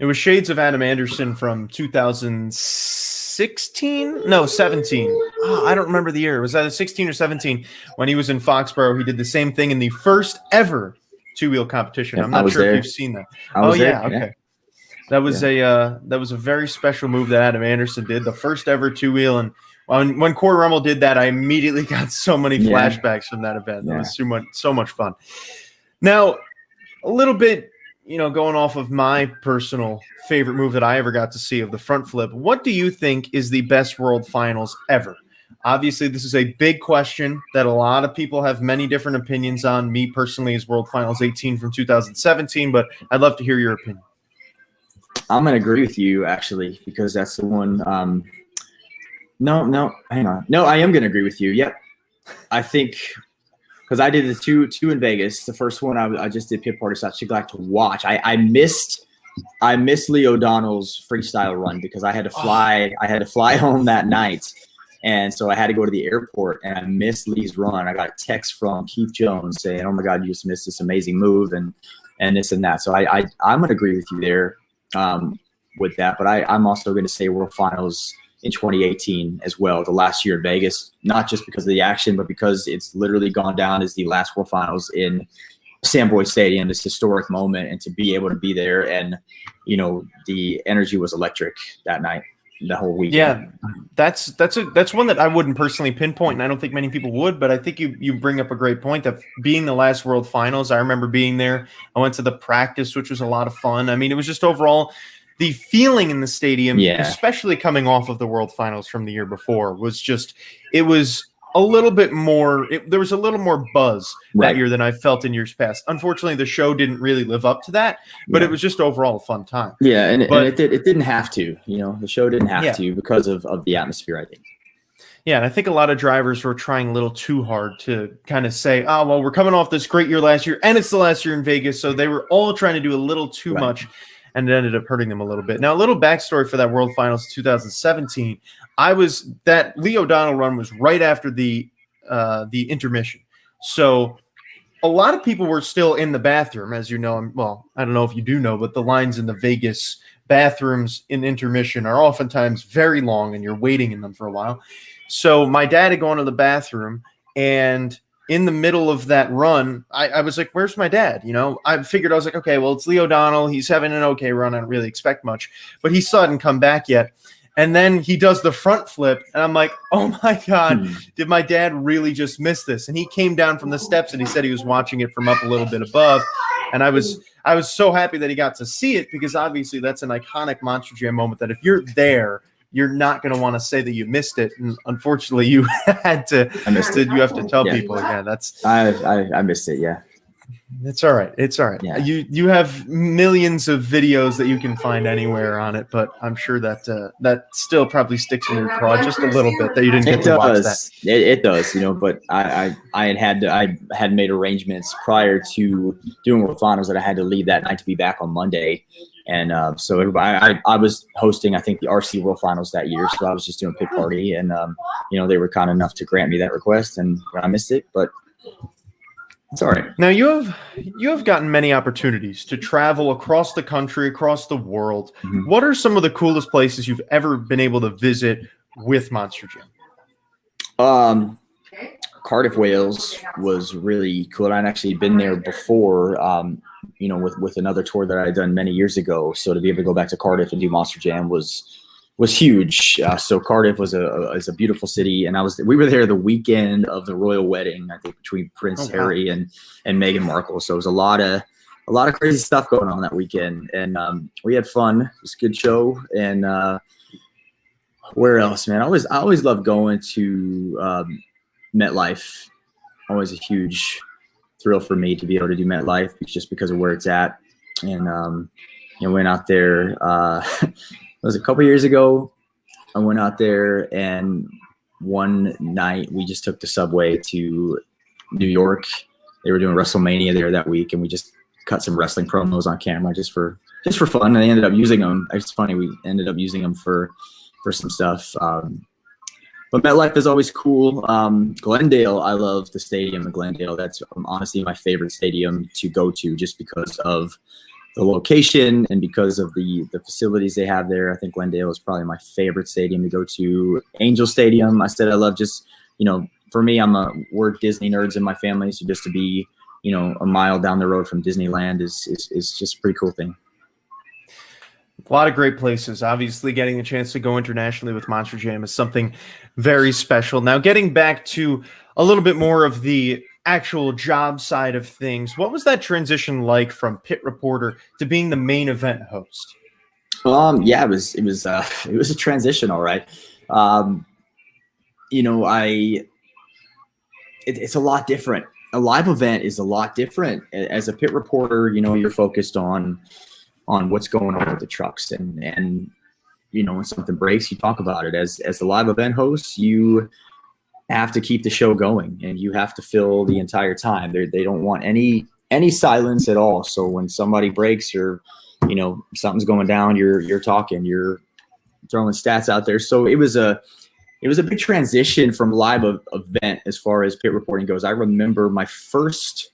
It was shades of Adam Anderson from 2006. 16? No, 17. Oh, I don't remember the year. It was either 16 or 17 when he was in Foxborough. He did the same thing in the first ever two-wheel competition. Yep, I'm not sure there. if you've seen that. I Oh was yeah, there. okay. That was a very special move that Adam Anderson did, the first ever two-wheel. And when Corey Rummel did that, I immediately got so many flashbacks from that event. That was so much fun. Now, a little bit, going off of my personal favorite move that I ever got to see of the front flip, what do you think is the best World Finals ever? Obviously, this is a big question that a lot of people have many different opinions on. Me personally is World Finals 18 from 2017, but I'd love to hear your opinion. I'm going to agree with you, actually, because that's the one. No, hang on. No, I am going to agree with you. Yep. I think because I did the two in Vegas. The first one I just did pit party, so I actually like to watch. I missed Lee O'Donnell's freestyle run because I had to fly. I had to fly home that night, and so I had to go to the airport, and I missed Lee's run. I got a text from Keith Jones saying, "Oh my God, you just missed this amazing move," and this and that. So I'm going to agree with you there with that. But I'm also going to say World Finals in 2018 as well, the last year in Vegas, not just because of the action, but because it's literally gone down as the last World Finals in Sam Boyd Stadium, this historic moment, and to be able to be there, and the energy was electric that night, the whole weekend. Yeah, that's one that I wouldn't personally pinpoint, and I don't think many people would, but I think you bring up a great point that being the last World Finals, I remember being there. I went to the practice, which was a lot of fun. I mean, it was just overall the feeling in the stadium, especially coming off of the World Finals from the year before, was just, it was a little bit more, there was a little more buzz that year than I felt in years past. Unfortunately, the show didn't really live up to that, but it was just overall a fun time. Yeah, and it didn't have to, the show didn't have to because of the atmosphere, I think. Yeah, and I think a lot of drivers were trying a little too hard to kind of say, oh, well, we're coming off this great year last year, and it's the last year in Vegas, so they were all trying to do a little too much, and it ended up hurting them a little bit. Now, a little backstory for that World Finals 2017, that Lee O'Donnell run was right after the intermission. So a lot of people were still in the bathroom, as you know. Well, I don't know if you do know, but the lines in the Vegas bathrooms in intermission are oftentimes very long, and you're waiting in them for a while. So my dad had gone to the bathroom, and in the middle of that run, I was like, where's my dad? I figured, I was like, okay, well, it's Lee O'Donnell. He's having an okay run. I don't really expect much, but he still hadn't come back yet. And then he does the front flip, and I'm like, oh my God, did my dad really just miss this? And he came down from the steps, and he said he was watching it from up a little bit above. And I was so happy that he got to see it, because obviously that's an iconic Monster Jam moment that if you're there, you're not going to want to say that you missed it. And unfortunately, you had to. I missed it. You have to tell people. Yeah, that's. I missed it. Yeah. It's all right. It's all right. Yeah. You have millions of videos that you can find anywhere on it, but I'm sure that that still probably sticks in your craw just a little bit that you didn't get to watch that. It does, but I had made arrangements prior to doing World Finals that I had to leave that night to be back on Monday. And so everybody, I was hosting, I think, the RC World Finals that year. So I was just doing pit party, and they were kind enough to grant me that request, and I missed it, but it's all right. Now you have gotten many opportunities to travel across the country, across the world. Mm-hmm. What are some of the coolest places you've ever been able to visit with Monster Jam? Cardiff, Wales was really cool. I'd actually been there before, with another tour that I had done many years ago. So to be able to go back to Cardiff and do Monster Jam was huge. So Cardiff is a beautiful city, and we were there the weekend of the royal wedding, I think, between Prince Harry and Meghan Markle. So it was a lot of crazy stuff going on that weekend, and we had fun. It was a good show. And where else, man? I always loved going to MetLife. Always a huge thrill for me to be able to do MetLife, just because of where it's at. And went out there. It was a couple years ago. I went out there, and one night we just took the subway to New York. They were doing WrestleMania there that week, and we just cut some wrestling promos on camera just for fun. And they ended up using them. It's funny, we ended up using them for some stuff. But MetLife is always cool. Glendale, I love the stadium in Glendale. That's honestly my favorite stadium to go to, just because of the location and because of the facilities they have there. I think Glendale is probably my favorite stadium to go to. Angel Stadium, I said I love just, for me, we're Disney nerds in my family, so just to be, a mile down the road from Disneyland is just a pretty cool thing. A lot of great places. Obviously, getting a chance to go internationally with Monster Jam is something very special. Now, getting back to a little bit more of the actual job side of things, what was that transition like from pit reporter to being the main event host? Yeah, it was a transition, all right. It's a lot different. A live event is a lot different. As a pit reporter, you're focused on what's going on with the trucks, and when something breaks, you talk about it. As a live event host, you have to keep the show going, and you have to fill the entire time. They don't want any silence at all. So when somebody breaks or something's going down, you're talking, you're throwing stats out there. So it was a big transition from live event as far as pit reporting goes. I remember my first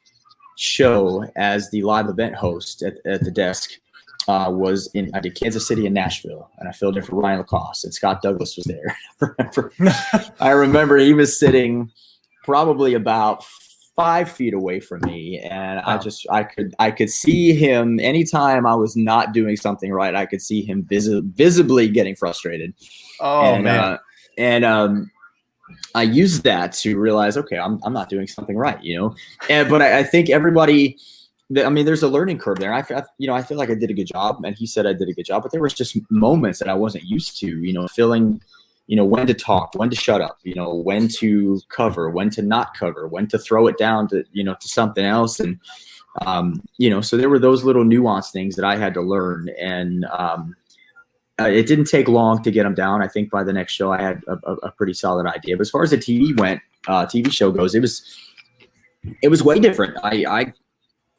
show as the live event host at the desk I did Kansas City and Nashville, and I filled in for Ryan Lacoste, and Scott Douglas was there. I remember he was sitting probably about 5 feet away from me, and I could see him anytime I was not doing something right. I could see him visibly getting frustrated. Man. I used that to realize, okay, I'm not doing something right, but I think everybody, there's a learning curve there. I feel like I did a good job, and he said I did a good job, but there was just moments that I wasn't used to, feeling, when to talk, when to shut up, when to cover, when to not cover, when to throw it down to, to something else. And, so there were those little nuanced things that I had to learn. And, it didn't take long to get them down. I think by the next show I had a pretty solid idea. But as far as the TV show goes, it was way different. I'm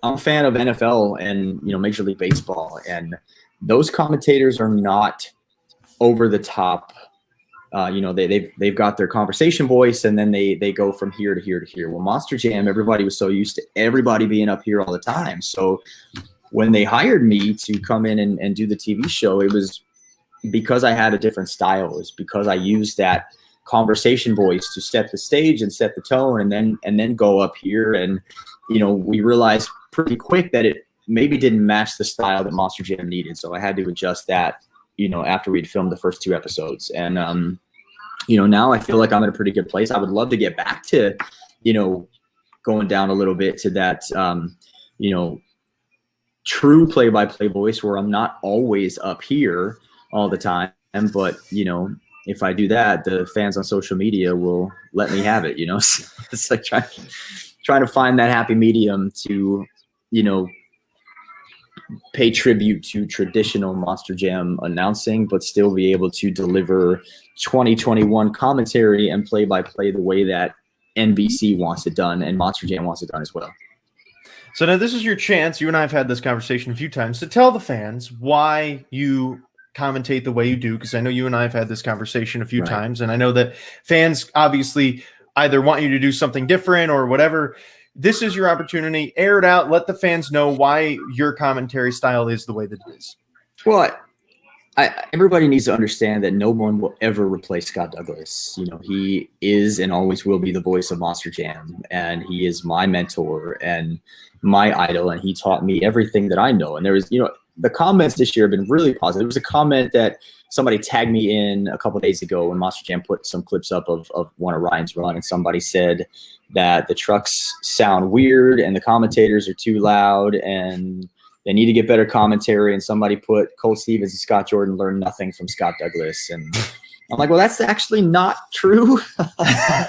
a fan of NFL and Major League Baseball, and those commentators are not over the top. They've got their conversation voice, and then they go from here to here to here. Well, Monster Jam, everybody was so used to everybody being up here all the time. So when they hired me to come in and do the TV show, it was because I had a different style. It's because I used that conversation voice to set the stage and set the tone, and then go up here. And we realized pretty quick that it maybe didn't match the style that Monster Jam needed, so I had to adjust that after we'd filmed the first 2 episodes. And now I feel like I'm in a pretty good place. I would love to get back to going down a little bit to that true play-by-play voice where I'm not always up here all the time, but if I do that, the fans on social media will let me have it. So it's like trying to find that happy medium to pay tribute to traditional Monster Jam announcing, but still be able to deliver 2021 commentary and play-by-play the way that NBC wants it done and Monster Jam wants it done as well. So now this is your chance. You and I have had this conversation a few times to tell the fans why you commentate the way you do, because I know you and I have had this conversation a few times, and I know that fans obviously either want you to do something different or whatever. This is your opportunity. Air it out. Let the fans know why your commentary style is the way that it is. Well, everybody needs to understand that no one will ever replace Scott Douglas. He is and always will be the voice of Monster Jam, and he is my mentor and my idol, and he taught me everything that I know. And there was, the comments this year have been really positive. There was a comment that somebody tagged me in a couple of days ago when Monster Jam put some clips up of one of Ryan's run, and somebody said that the trucks sound weird and the commentators are too loud and they need to get better commentary. And somebody put Cole Stevens and Scott Jordan learned nothing from Scott Douglas. And I'm like, well, that's actually not true.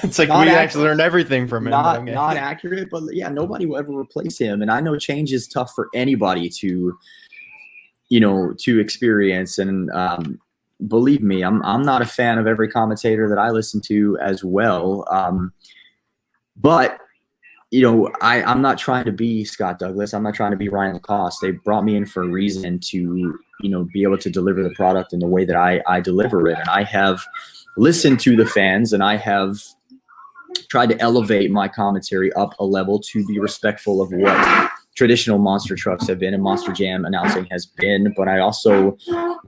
It's like we actually learned everything from him. Not accurate, but yeah, nobody will ever replace him. And I know change is tough for anybody to experience. And believe me, I'm not a fan of every commentator that I listen to as well. But I'm not trying to be Scott Douglas. I'm not trying to be Ryan Lacoste. They brought me in for a reason to, be able to deliver the product in the way that I deliver it. And I have listened to the fans, and I have tried to elevate my commentary up a level to be respectful of what traditional monster trucks have been and Monster Jam announcing has been, but I also,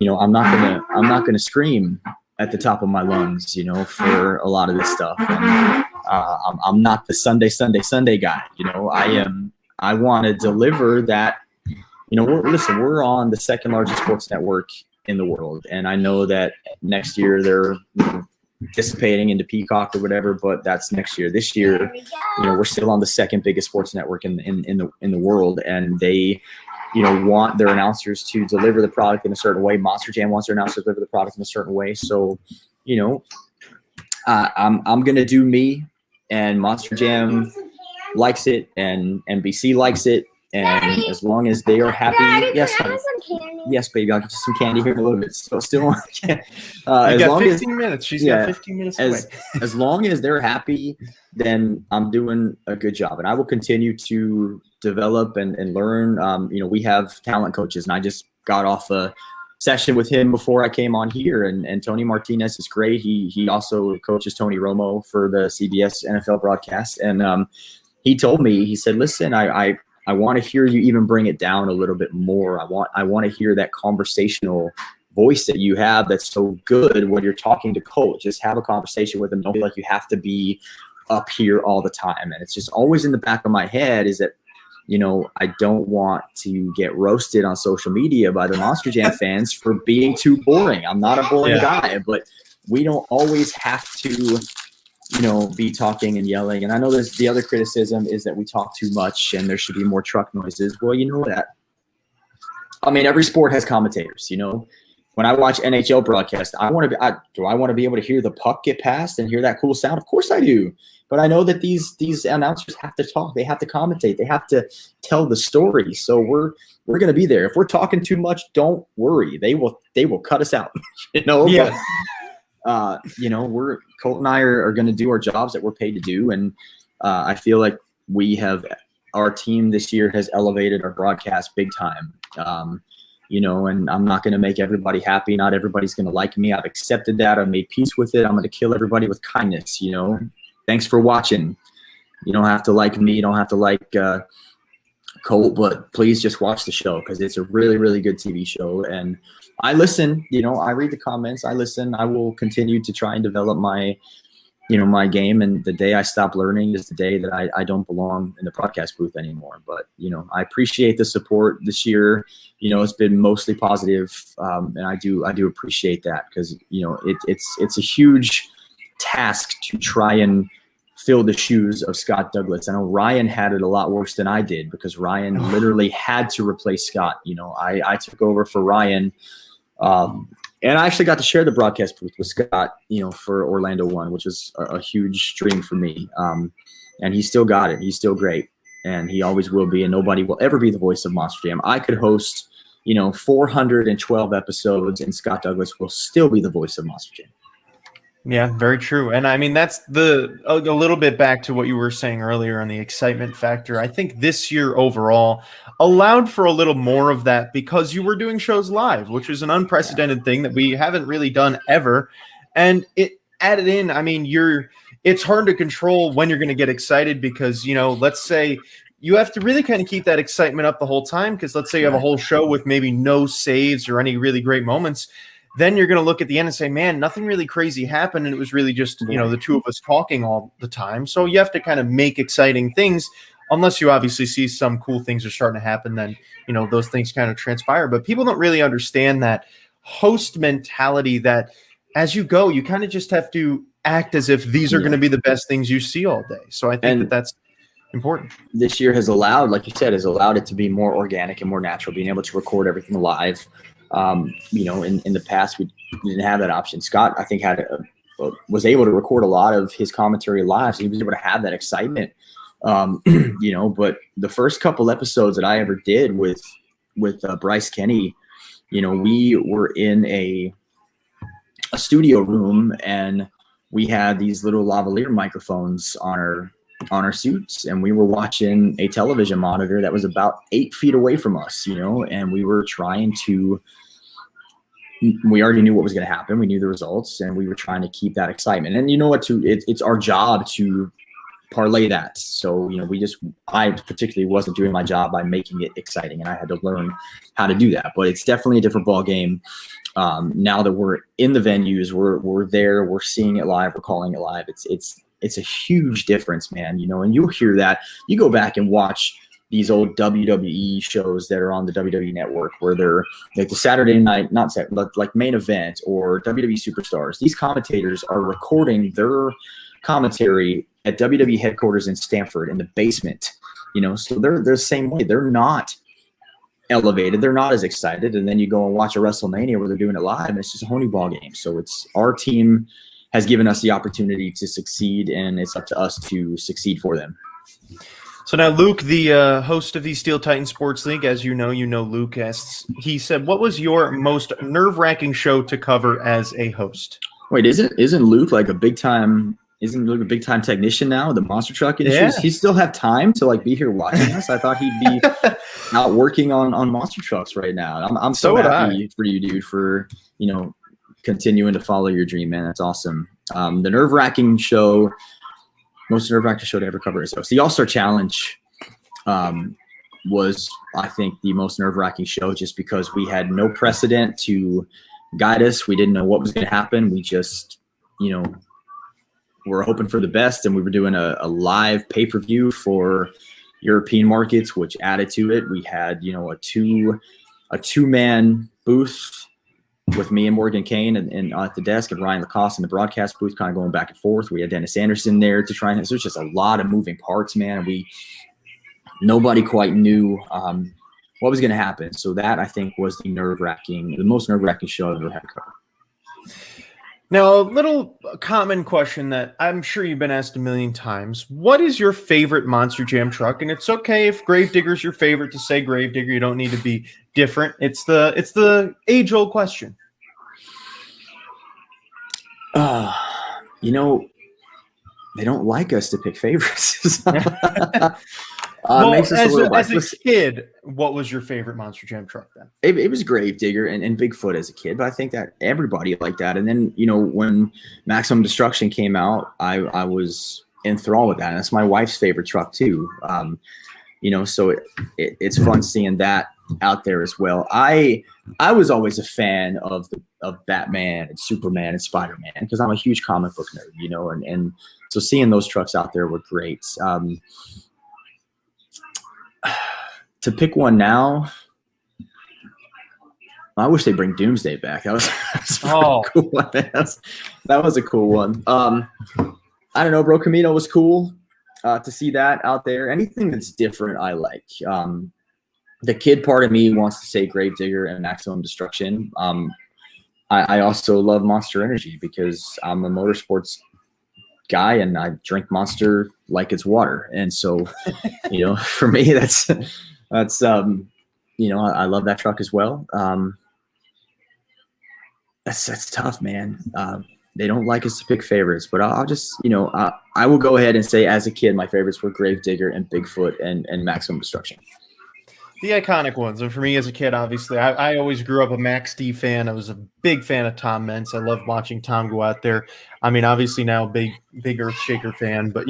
I'm not gonna scream at the top of my lungs, for a lot of this stuff. And I'm not the Sunday guy. I want to deliver that. We're on the second largest sports network in the world, and I know that next year they're dissipating into Peacock or whatever, but that's next year. This year, we're still on the second biggest sports network in the world, and they want their announcers to deliver the product in a certain way. Monster Jam wants their announcers to deliver the product in a certain way. So, I'm gonna do me, and Monster Jam likes it, and NBC likes it, and as long as they are happy, yes, honey. Yes, baby, I'll get you some candy here in a little bit. So still, as long 15 as, minutes. She's got 15 minutes away. As long as they're happy, then I'm doing a good job, and I will continue to develop and learn. We have talent coaches, and I just got off a session with him before I came on here, and Tony Martinez is great. He also coaches Tony Romo for the CBS NFL broadcast, and he told me, he said, listen, I want to hear you even bring it down a little bit more. I want to hear that conversational voice that you have that's so good when you're talking to coach. Just have a conversation with them. Don't feel like you have to be up here all the time. And it's just always in the back of my head is that, I don't want to get roasted on social media by the Monster Jam fans for being too boring. I'm not a boring guy, but we don't always have to be talking and yelling. And I know there's the other criticism is that we talk too much and there should be more truck noises. Well, every sport has commentators, When I watch NHL broadcast, do I want to be able to hear the puck get past and hear that cool sound? Of course I do. But I know that these announcers have to talk. They have to commentate. They have to tell the story. So we're going to be there. If we're talking too much, don't worry. They will cut us out, Yeah. But, Colt and I are going to do our jobs that we're paid to do. And I feel like our team this year has elevated our broadcast big time. And I'm not going to make everybody happy. Not everybody's going to like me. I've accepted that. I've made peace with it. I'm going to kill everybody with kindness. Thanks for watching. You don't have to like me. You don't have to like Colt, but please just watch the show because it's a really, really good TV show. And I listen, I read the comments. I listen. I will continue to try and develop my game. And the day I stop learning is the day that I don't belong in the broadcast booth anymore. But, I appreciate the support this year. It's been mostly positive. And I do appreciate that because, it's a huge task to try and fill the shoes of Scott Douglas. I know Ryan had it a lot worse than I did because Ryan literally had to replace Scott. I took over for Ryan. And I actually got to share the broadcast booth with Scott, for Orlando 1, which was a huge dream for me. And he still got it. He's still great. And he always will be. And nobody will ever be the voice of Monster Jam. I could host, 412 episodes and Scott Douglas will still be the voice of Monster Jam. Yeah, very true. And I mean, that's a little bit back to what you were saying earlier on the excitement factor. I think this year overall allowed for a little more of that because you were doing shows live, which is an unprecedented thing that we haven't really done ever. And it added in, it's hard to control when you're going to get excited because, let's say you have to really kind of keep that excitement up the whole time. Because let's say you have a whole show with maybe no saves or any really great moments. Then you're going to look at the end and say, man, nothing really crazy happened. And it was really just, the two of us talking all the time. So you have to kind of make exciting things unless you obviously see some cool things are starting to happen. Then, those things kind of transpire. But people don't really understand that host mentality that as you go, you kind of just have to act as if these are going to be the best things you see all day. So I think that's important. This year has allowed, like you said, it to be more organic and more natural, being able to record everything live. In the past, we didn't have that option. Scott, I think, was able to record a lot of his commentary live, so he was able to have that excitement. But the first couple episodes that I ever did with Bryce Kenny, we were in a studio room and we had these little lavalier microphones on our suits, and we were watching a television monitor that was about 8 feet away from us, and we were trying to, we already knew what was going to happen. We knew the results, and we were trying to keep that excitement. And it's our job to parlay that. So, I particularly wasn't doing my job by making it exciting, and I had to learn how to do that. But it's definitely a different ball game. Now that we're in the venues, we're there, we're seeing it live, we're calling it live. It's a huge difference, man. And you'll hear that. You go back and watch these old WWE shows that are on the WWE network, where they're like the Saturday night, like main event or WWE Superstars. These commentators are recording their commentary at WWE headquarters in Stamford in the basement. So they're the same way. They're not elevated. They're not as excited. And then you go and watch a WrestleMania where they're doing it live, and it's just a whole new ball game. So it's our team has given us the opportunity to succeed, and it's up to us to succeed for them. So now Luke, the host of the Steel Titan Sports League, as you know Luke asks, he said, what was your most nerve-wracking show to cover as a host? Wait, isn't Luke like a big time technician now with the monster truck issues? Yeah. He still have time to like be here watching us? I thought he'd be out working on monster trucks right now. I'm so happy for you, dude, for continuing to follow your dream, man. That's awesome. The nerve-wracking show. Most nerve-wracking show to ever cover is the All-Star Challenge was, I think, the most nerve-wracking show, just because we had no precedent to guide us. We didn't know what was going to happen. We just, were hoping for the best, and we were doing a live pay-per-view for European markets, which added to it. We had, a two-man booth with me and Morgan Kane and at the desk, and Ryan Lacoste in the broadcast booth, kind of going back and forth. We had Dennis Anderson there to try and – so there's just a lot of moving parts, man. Nobody quite knew what was going to happen. So that, I think, was the most nerve-wracking show I've ever had to cover. Now, a little common question that I'm sure you've been asked a million times. What is your favorite Monster Jam truck? And it's okay if Gravedigger's your favorite to say Gravedigger. You don't need to be different. It's the age-old question. They don't like us to pick favorites. Well, makes us as a kid, what was your favorite Monster Jam truck then? It was Gravedigger and Bigfoot as a kid, but I think that everybody liked that. And then, when Maximum Destruction came out, I was enthralled with that. And that's my wife's favorite truck too. So it's fun seeing that out there as well. I was always a fan of Batman and Superman and Spider-Man, because I'm a huge comic book nerd, and so seeing those trucks out there were great. To pick one now, I wish they bring Doomsday back. That was a cool one. That was a cool one. I don't know, bro. Camino was cool to see that out there. Anything that's different, I like. The kid part of me wants to say Gravedigger and Maximum Destruction. I also love Monster Energy because I'm a motorsports guy and I drink Monster like it's water. And so, for me, that's I love that truck as well. That's tough, man. They don't like us to pick favorites, but I'll just, I will go ahead and say, as a kid, my favorites were Gravedigger and Bigfoot and Maximum Destruction. The iconic ones. And for me as a kid, obviously, I always grew up a Max D fan. I was a big fan of Tom Meents. I loved watching Tom go out there. I mean, obviously now big Earthshaker fan, but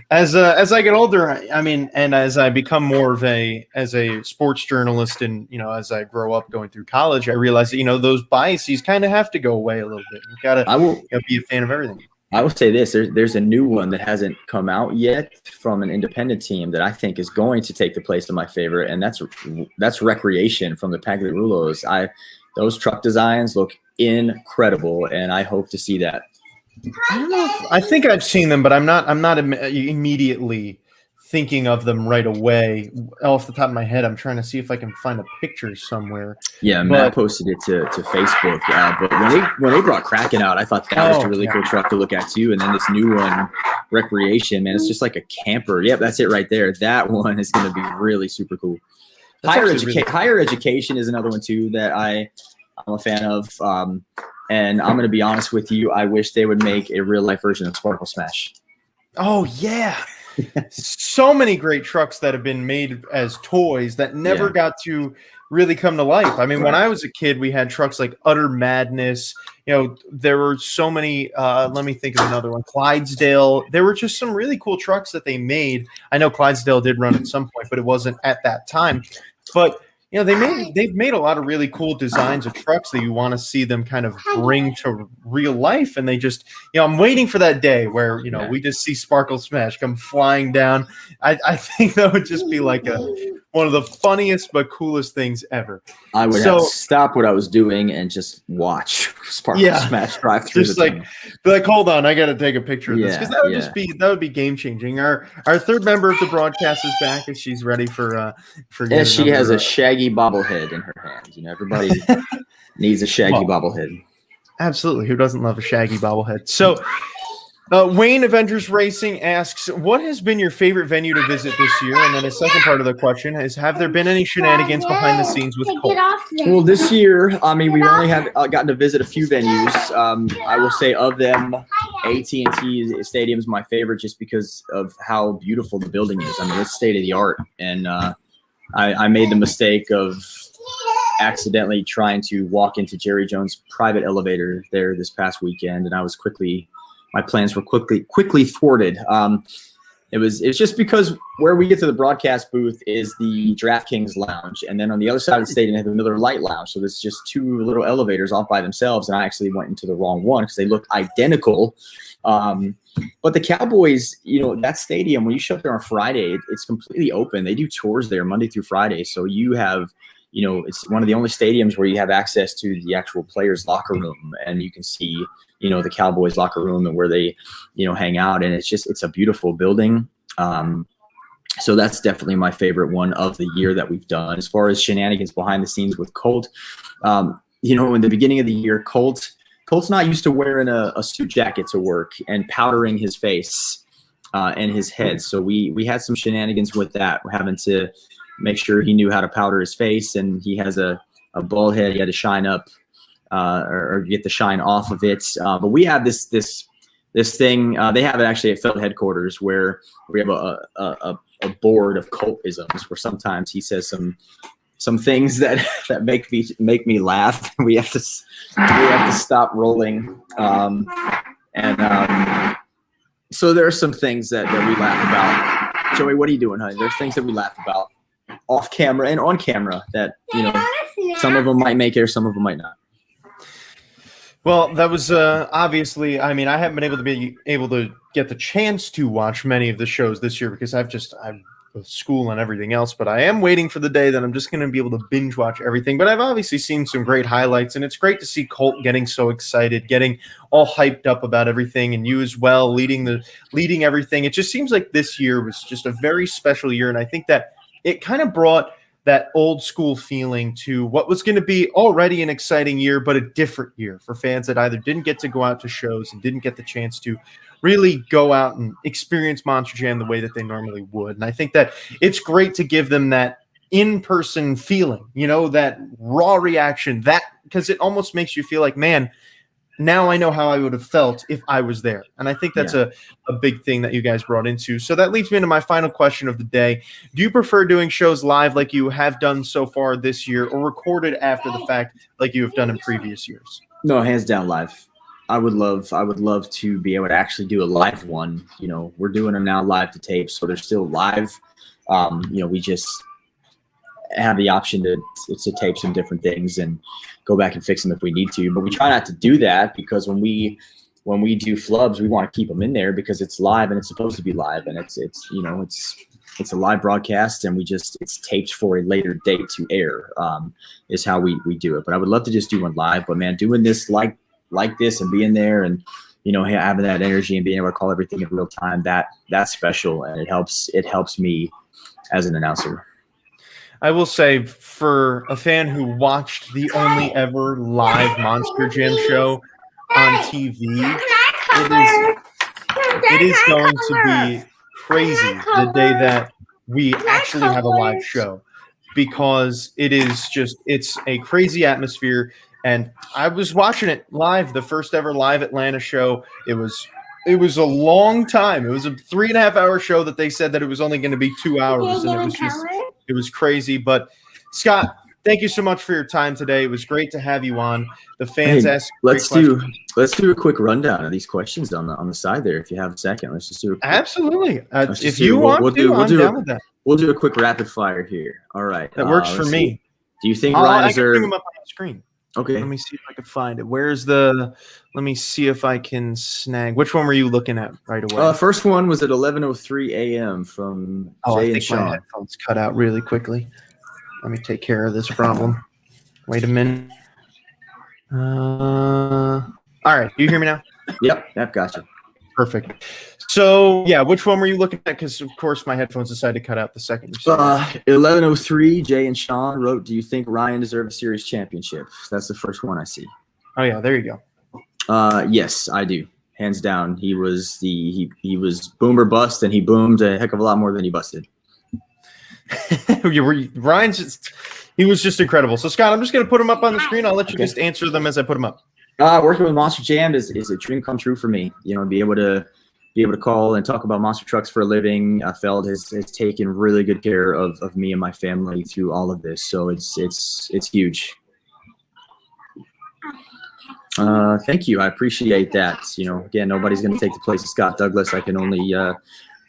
as I get older, and as I become more of as a sports journalist, and as I grow up going through college, I realize that those biases kind of have to go away a little bit. You've got to be a fan of everything. I will say this: there's a new one that hasn't come out yet from an independent team that I think is going to take the place of my favorite, and that's Recreation from the Pagliarulos. Those truck designs look incredible, and I hope to see that. I don't know. I think I've seen them, but I'm not immediately thinking of them right away off the top of my head. I'm trying to see if I can find a picture somewhere. Yeah, Matt posted it to Facebook. But when they brought Kraken out, I thought that was a really cool truck to look at too. And then this new one, Recreation, man, it's just like a camper. Yep, that's it right there. That one is going to be really super cool. Higher Education is another one too that I'm a fan of. And I'm going to be honest with you, I wish they would make a real life version of Sparkle Smash. Oh yeah. so many great trucks that have been made as toys that never got to really come to life. I mean, when I was a kid, we had trucks like Utter Madness. You know, there were so many. Let me think of another one. Clydesdale. There were just some really cool trucks that they made. I know Clydesdale did run at some point, but it wasn't at that time. But you know, they've made a lot of really cool designs of trucks that you want to see them kind of bring to real life. And they just, you know, I'm waiting for that day where, you know, we just see Sparkle Smash come flying down. I think that would just be like one of the funniest but coolest things ever. I would have to stop what I was doing and just watch Sparkle Smash drive through. Just be like, hold on, I got to take a picture of this, because that would be game changing. Our third member of the broadcast is back, and she's ready for. And she has a shaggy bobblehead in her hand. You know, everybody needs a shaggy bobblehead. Absolutely, who doesn't love a shaggy bobblehead? So. Wayne Avengers Racing asks, what has been your favorite venue to visit this year? And then the second part of the question is, have there been any shenanigans behind the scenes with Colt? Well, this year, I mean, we only have gotten to visit a few venues. I will say of them, AT&T Stadium is my favorite just because of how beautiful the building is. I mean, it's state of the art. And I made the mistake of accidentally trying to walk into Jerry Jones' private elevator there this past weekend, and my plans were quickly thwarted. It's just because where we get to the broadcast booth is the DraftKings lounge, and then on the other side of the stadium they have the Miller Lite lounge. So there's just two little elevators off by themselves, and I actually went into the wrong one because they look identical. But the Cowboys, you know, that stadium, when you show up there on Friday, it's completely open. They do tours there Monday through Friday, so you have, you know, it's one of the only stadiums where you have access to the actual players' locker room, and you can see, you know, the Cowboys locker room and where they, you know, hang out. And it's a beautiful building. So that's definitely my favorite one of the year that we've done. As far as shenanigans behind the scenes with Colt, you know, in the beginning of the year, Colt's not used to wearing a suit jacket to work and powdering his face and his head. So we had some shenanigans with that. We're having to make sure he knew how to powder his face, and he has a bald head. He had to shine up or get the shine off of it. But we have this thing. They have it actually at Felt headquarters, where we have a board of Colt-isms, where sometimes he says some things that make me laugh. We have to stop rolling. So there are some things that we laugh about. Joey, what are you doing, honey? There's things that we laugh about off camera and on camera that, you know, some of them might make it or some of them might not. Well, that was obviously, I mean, I haven't been able to get the chance to watch many of the shows this year because I'm with school and everything else, but I am waiting for the day that I'm just going to be able to binge watch everything. But I've obviously seen some great highlights, and it's great to see Colt getting so excited, getting all hyped up about everything, and you as well leading everything. It just seems like this year was just a very special year, and I think that it kind of brought that old school feeling to what was going to be already an exciting year, but a different year for fans that either didn't get to go out to shows and didn't get the chance to really go out and experience Monster Jam the way that they normally would. And I think that it's great to give them that in-person feeling, you know, that raw reaction, that because it almost makes you feel like, man, now I know how I would have felt if I was there. And I think that's a big thing that you guys brought into. So that leads me into my final question of the day. Do you prefer doing shows live like you have done so far this year, or recorded after the fact like you have done in previous years? No, hands down live. I would love to be able to actually do a live one. You know, we're doing them now live to tape, so they're still live. You know, we just have the option to tape some different things and go back and fix them if we need to. But we try not to do that because when we do flubs, we want to keep them in there because it's live and it's supposed to be live, and it's you know, it's a live broadcast, and it's taped for a later date to air, is how we do it. But I would love to just do one live. But man, doing this like this and being there and, you know, having that energy and being able to call everything in real time, that's special, and it helps me as an announcer. I will say, for a fan who watched the only ever live Monster Jam show on TV, it is going to be crazy the day that we actually have a live show, because it's a crazy atmosphere. And I was watching it live, the first ever live Atlanta show. It was It was a long time. It was a 3.5 hour show that they said that it was only going to be 2 hours, and it was crazy. But Scott, thank you so much for your time today. It was great to have you on. The fans asked. Let's do a quick rundown of these questions on the side there. If you have a second, let's just do it. Absolutely. If you want to, I'm down with that. We'll do a quick rapid fire here. All right. That works for me. Do you think Ryan I can bring them up on the screen. Okay. Let me see if I can find it. Let me see if I can snag. Which one were you looking at right away? First one was at 11:03 a.m. from Jay and Sean. My headphones cut out really quickly. Let me take care of this problem. Wait a minute. All right. Do you hear me now? Yep, gotcha. Perfect. So, yeah, which one were you looking at? Because, of course, my headphones decided to cut out the second. 11:03, Jay and Sean wrote, do you think Ryan deserved a series championship? That's the first one I see. Oh, yeah, there you go. Yes, I do. Hands down. He was he was boom or bust, and he boomed a heck of a lot more than he busted. He was just incredible. So, Scott, I'm just going to put him up on the screen. I'll let you just answer them as I put them up. Working with Monster Jam is a dream come true for me. Be able to call and talk about monster trucks for a living. I felt has taken really good care of me and my family through all of this. So it's huge. Thank you. I appreciate that. Again, nobody's going to take the place of Scott Douglas. I can only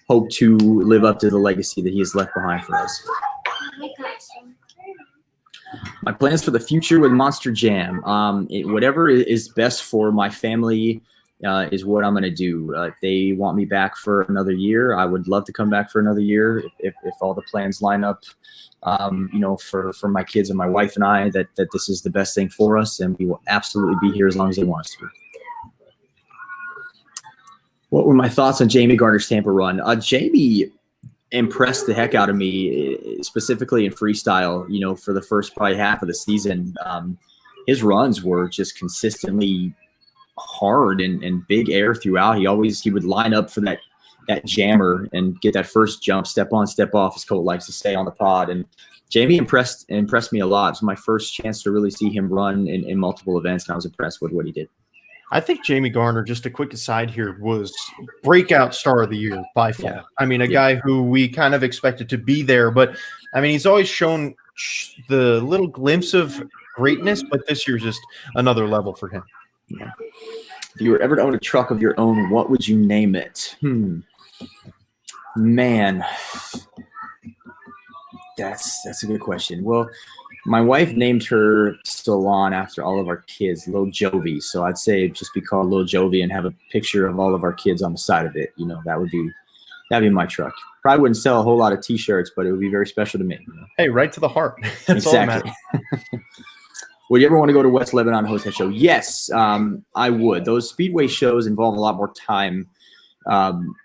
hope to live up to the legacy that he has left behind for us. My plans for the future with Monster Jam. Whatever is best for my family is what I'm going to do. If they want me back for another year, I would love to come back for another year if all the plans line up. For my kids and my wife and I, that this is the best thing for us, and we will absolutely be here as long as they want us to. What were my thoughts on Jamie Garner's Tampa run? Jamie impressed the heck out of me, specifically in freestyle. For the first probably half of the season, his runs were just consistently hard and big air throughout. He would line up for that jammer and get that first jump, step on, step off, as Colt likes to say on the pod. And Jamie impressed me a lot. It was my first chance to really see him run in multiple events, and I was impressed with what he did. I think Jamie Garner, just a quick aside here, was breakout star of the year by far. Yeah. I mean, a guy who we kind of expected to be there, but I mean, he's always shown the little glimpse of greatness, but this year's just another level for him. Yeah. If you were ever to own a truck of your own, what would you name it? Man, that's a good question. Well, my wife named her salon after all of our kids, Lil Jovi. So I'd say just be called Lil Jovi and have a picture of all of our kids on the side of it. That'd be my truck. Probably wouldn't sell a whole lot of T-shirts, but it would be very special to me. Hey, right to the heart. That's exactly. All that matters. Would you ever want to go to West Lebanon and host that show? Yes, I would. Those speedway shows involve a lot more time.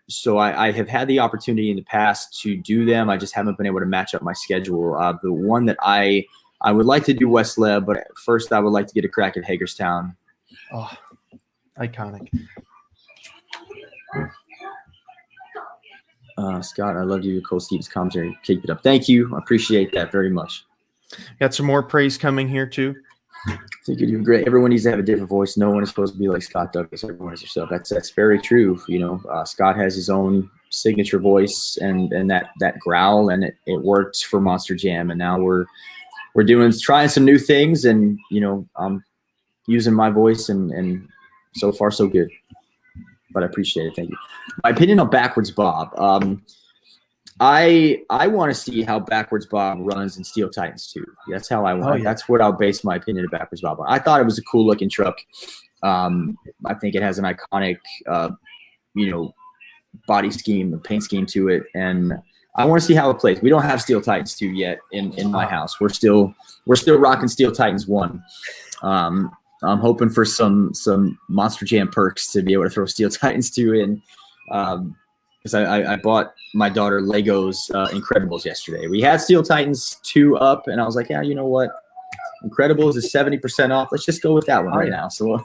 So I have had the opportunity in the past to do them. I just haven't been able to match up my schedule. The one that I would like to do West Leb, but first I would like to get a crack at Hagerstown. Oh, iconic. Scott, I love you. Cole Stevens commentary. Keep it up. Thank you. I appreciate that very much. Got some more praise coming here too. I think you're doing great. Everyone needs to have a different voice. No one is supposed to be like Scott Douglas. Everyone is yourself. That's very true. Scott has his own signature voice and that growl, and it worked for Monster Jam. And now we're trying some new things, and I'm using my voice, and so far so good. But I appreciate it. Thank you. My opinion on Backwards Bob. I want to see how Backwards Bob runs in Steel Titans 2. That's how I want. Oh, yeah. That's what I'll base my opinion of Backwards Bob on. I thought it was a cool looking truck. I think it has an iconic, body scheme, and paint scheme to it, and I want to see how it plays. We don't have Steel Titans 2 yet in my house. We're still rocking Steel Titans 1. I'm hoping for some Monster Jam perks to be able to throw Steel Titans 2 in. Because I bought my daughter Legos Incredibles yesterday. We had Steel Titans 2 up, and I was like, yeah, you know what? Incredibles is 70% off. Let's just go with that one right now. So,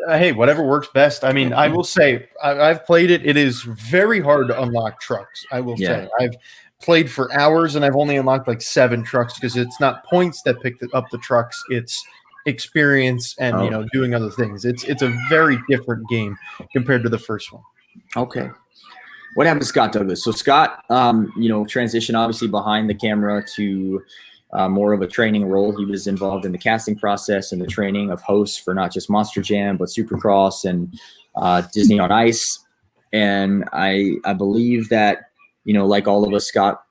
hey, whatever works best. I mean, I will say I've played it. It is very hard to unlock trucks. I will say I've played for hours, and I've only unlocked like 7 trucks because it's not points that pick up the trucks. It's experience and doing other things. It's a very different game compared to the first one. Okay. What happened to Scott Douglas? So Scott, transitioned obviously behind the camera to more of a training role. He was involved in the casting process and the training of hosts for not just Monster Jam, but Supercross and Disney on Ice. And I believe that, like all of us, Scott,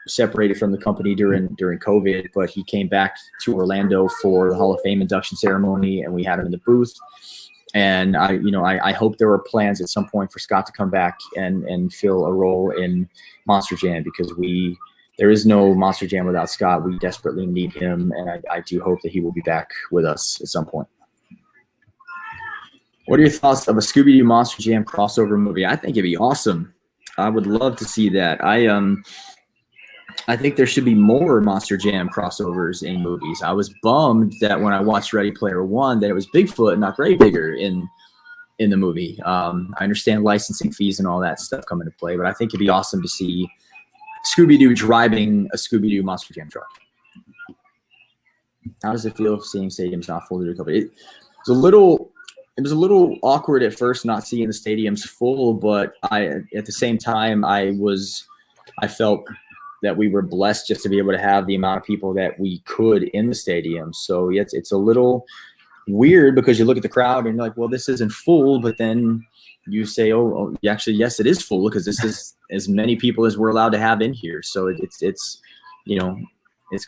separated from the company during COVID, but he came back to Orlando for the Hall of Fame induction ceremony, and we had him in the booth. And I hope there are plans at some point for Scott to come back and fill a role in Monster Jam, because there is no Monster Jam without Scott. We desperately need him, and I do hope that he will be back with us at some point. What are your thoughts of a Scooby-Doo Monster Jam crossover movie? I think it'd be awesome. I would love to see that. I think there should be more Monster Jam crossovers in movies. I was bummed that when I watched Ready Player One that it was Bigfoot and not Gravedigger in the movie. I understand licensing fees and all that stuff come into play, but I think it'd be awesome to see Scooby-Doo driving a Scooby-Doo Monster Jam truck. How does it feel seeing stadiums not fully recovered? It was a little awkward at first not seeing the stadiums full, but at the same time I felt that we were blessed just to be able to have the amount of people that we could in the stadium. So yes, it's a little weird because you look at the crowd and you're like, well, this isn't full, but then you say, oh actually, yes, it is full because this is as many people as we're allowed to have in here. So it's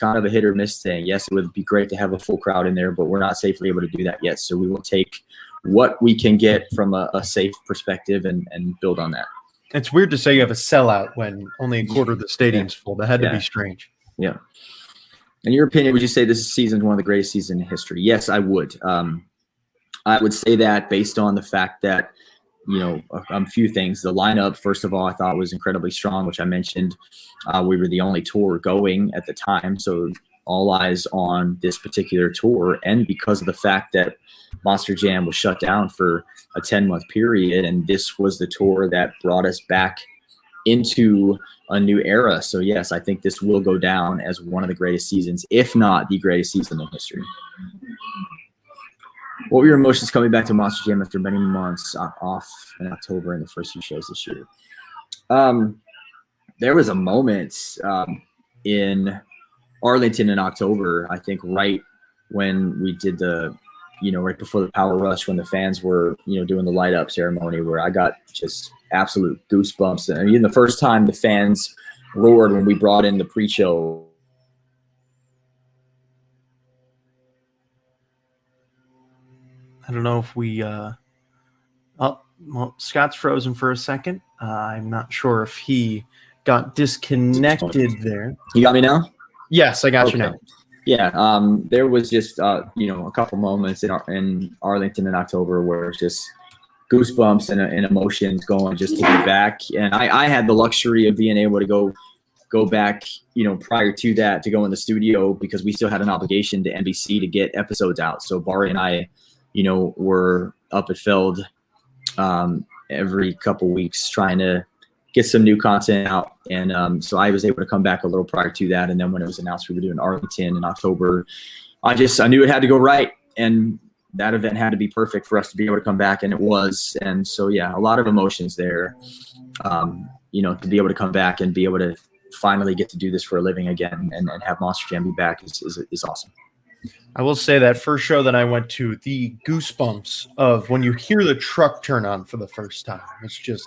kind of a hit or miss thing. Yes, it would be great to have a full crowd in there, but we're not safely able to do that yet. So we will take what we can get from a safe perspective and build on that. It's weird to say you have a sellout when only a quarter of the stadium's full. That had to be strange. Yeah. In your opinion, would you say this season is one of the greatest seasons in history? Yes, I would. I would say that based on the fact that, a few things. The lineup, first of all, I thought was incredibly strong, which I mentioned. We were the only tour going at the time, so all eyes on this particular tour. And because of the fact that Monster Jam was shut down for a 10-month period, and this was the tour that brought us back into a new era. So yes, I think this will go down as one of the greatest seasons, if not the greatest season in history. What were your emotions coming back to Monster Jam after many months off in October and the first few shows this year? There was a moment in Arlington in October, I think right when we did right before the Power Rush, when the fans were, doing the light up ceremony, where I got just absolute goosebumps. And even the first time the fans roared when we brought in the pre-show. I don't know if we Scott's frozen for a second. I'm not sure if he got disconnected there. You got me now? Yes, I got you now. Yeah, there was just a couple moments in Arlington in October where it's just goosebumps and emotions going just to get back. And I had the luxury of being able to go back, prior to that, to go in the studio because we still had an obligation to NBC to get episodes out. So Bari and I, were up at Feld every couple weeks trying to get some new content out. And so I was able to come back a little prior to that. And then when it was announced we were doing Arlington in October, I knew it had to go right. And that event had to be perfect for us to be able to come back, and it was. And so, yeah, a lot of emotions there, to be able to come back and be able to finally get to do this for a living again and have Monster Jam be back is awesome. I will say that first show that I went to, the goosebumps of when you hear the truck turn on for the first time, it's just,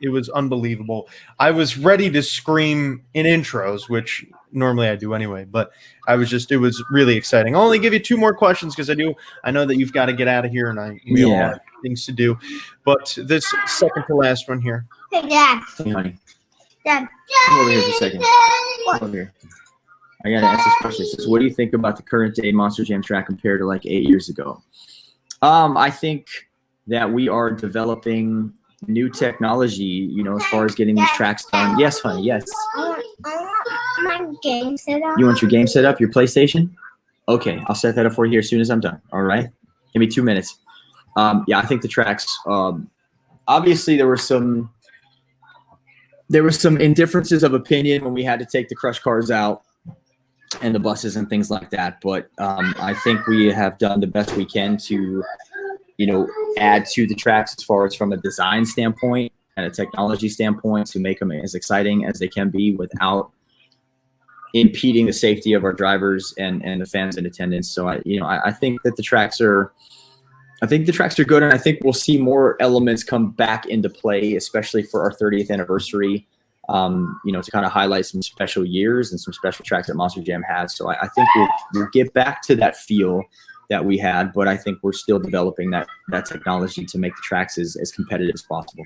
it was unbelievable. I was ready to scream in intros, which normally I do anyway, but it was really exciting. I'll only give you two more questions because I know that you've got to get out of here and we all have things to do. But this second to last one here. Hey, Dad. Hey, honey. Dad. Come over here for a second. Come over here. I got to ask this question. It says, what do you think about the current day Monster Jam track compared to like 8 years ago? I think that we are developing new technology, as far as getting these tracks done. Yes, honey, yes. I want my game set up. You want your game set up, your PlayStation? Okay, I'll set that up for you here as soon as I'm done. All right? Give me 2 minutes. I think the tracks, obviously there were some indifferences of opinion when we had to take the crush cars out. and the buses and things like that. But I think we have done the best we can to, add to the tracks as far as from a design standpoint and a technology standpoint to make them as exciting as they can be without impeding the safety of our drivers and the fans in attendance. So I think that the tracks are good, and I think we'll see more elements come back into play, especially for our 30th anniversary. To kind of highlight some special years and some special tracks that Monster Jam has. So I think we'll get back to that feel that we had, but I think we're still developing that technology to make the tracks as competitive as possible.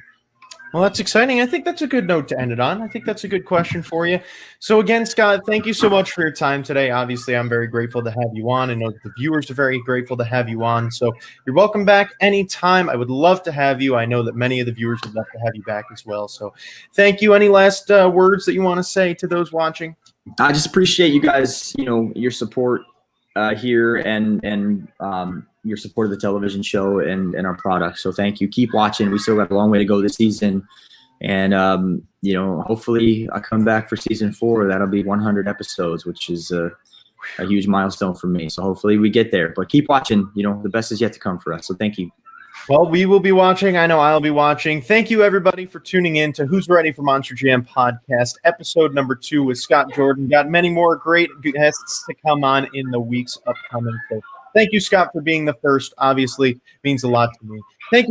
Well, that's exciting. I think that's a good note to end it on. I think that's a good question for you. So again, Scott, thank you so much for your time today. Obviously, I'm very grateful to have you on. I know that the viewers are very grateful to have you on. So you're welcome back anytime. I would love to have you. I know that many of the viewers would love to have you back as well. So thank you. Any last words that you want to say to those watching? I just appreciate you guys, your support here and your support of the television show and our product. So thank you. Keep watching. We still got a long way to go this season. And, hopefully I come back for season 4. That'll be 100 episodes, which is a huge milestone for me. So hopefully we get there. But keep watching. The best is yet to come for us. So thank you. Well, we will be watching. I know I'll be watching. Thank you, everybody, for tuning in to Who's Ready for Monster Jam podcast, episode number 2 with Scott Jordan. Got many more great guests to come on in the weeks upcoming. So thank you, Scott, for being the first. Obviously, means a lot to me. Thank you.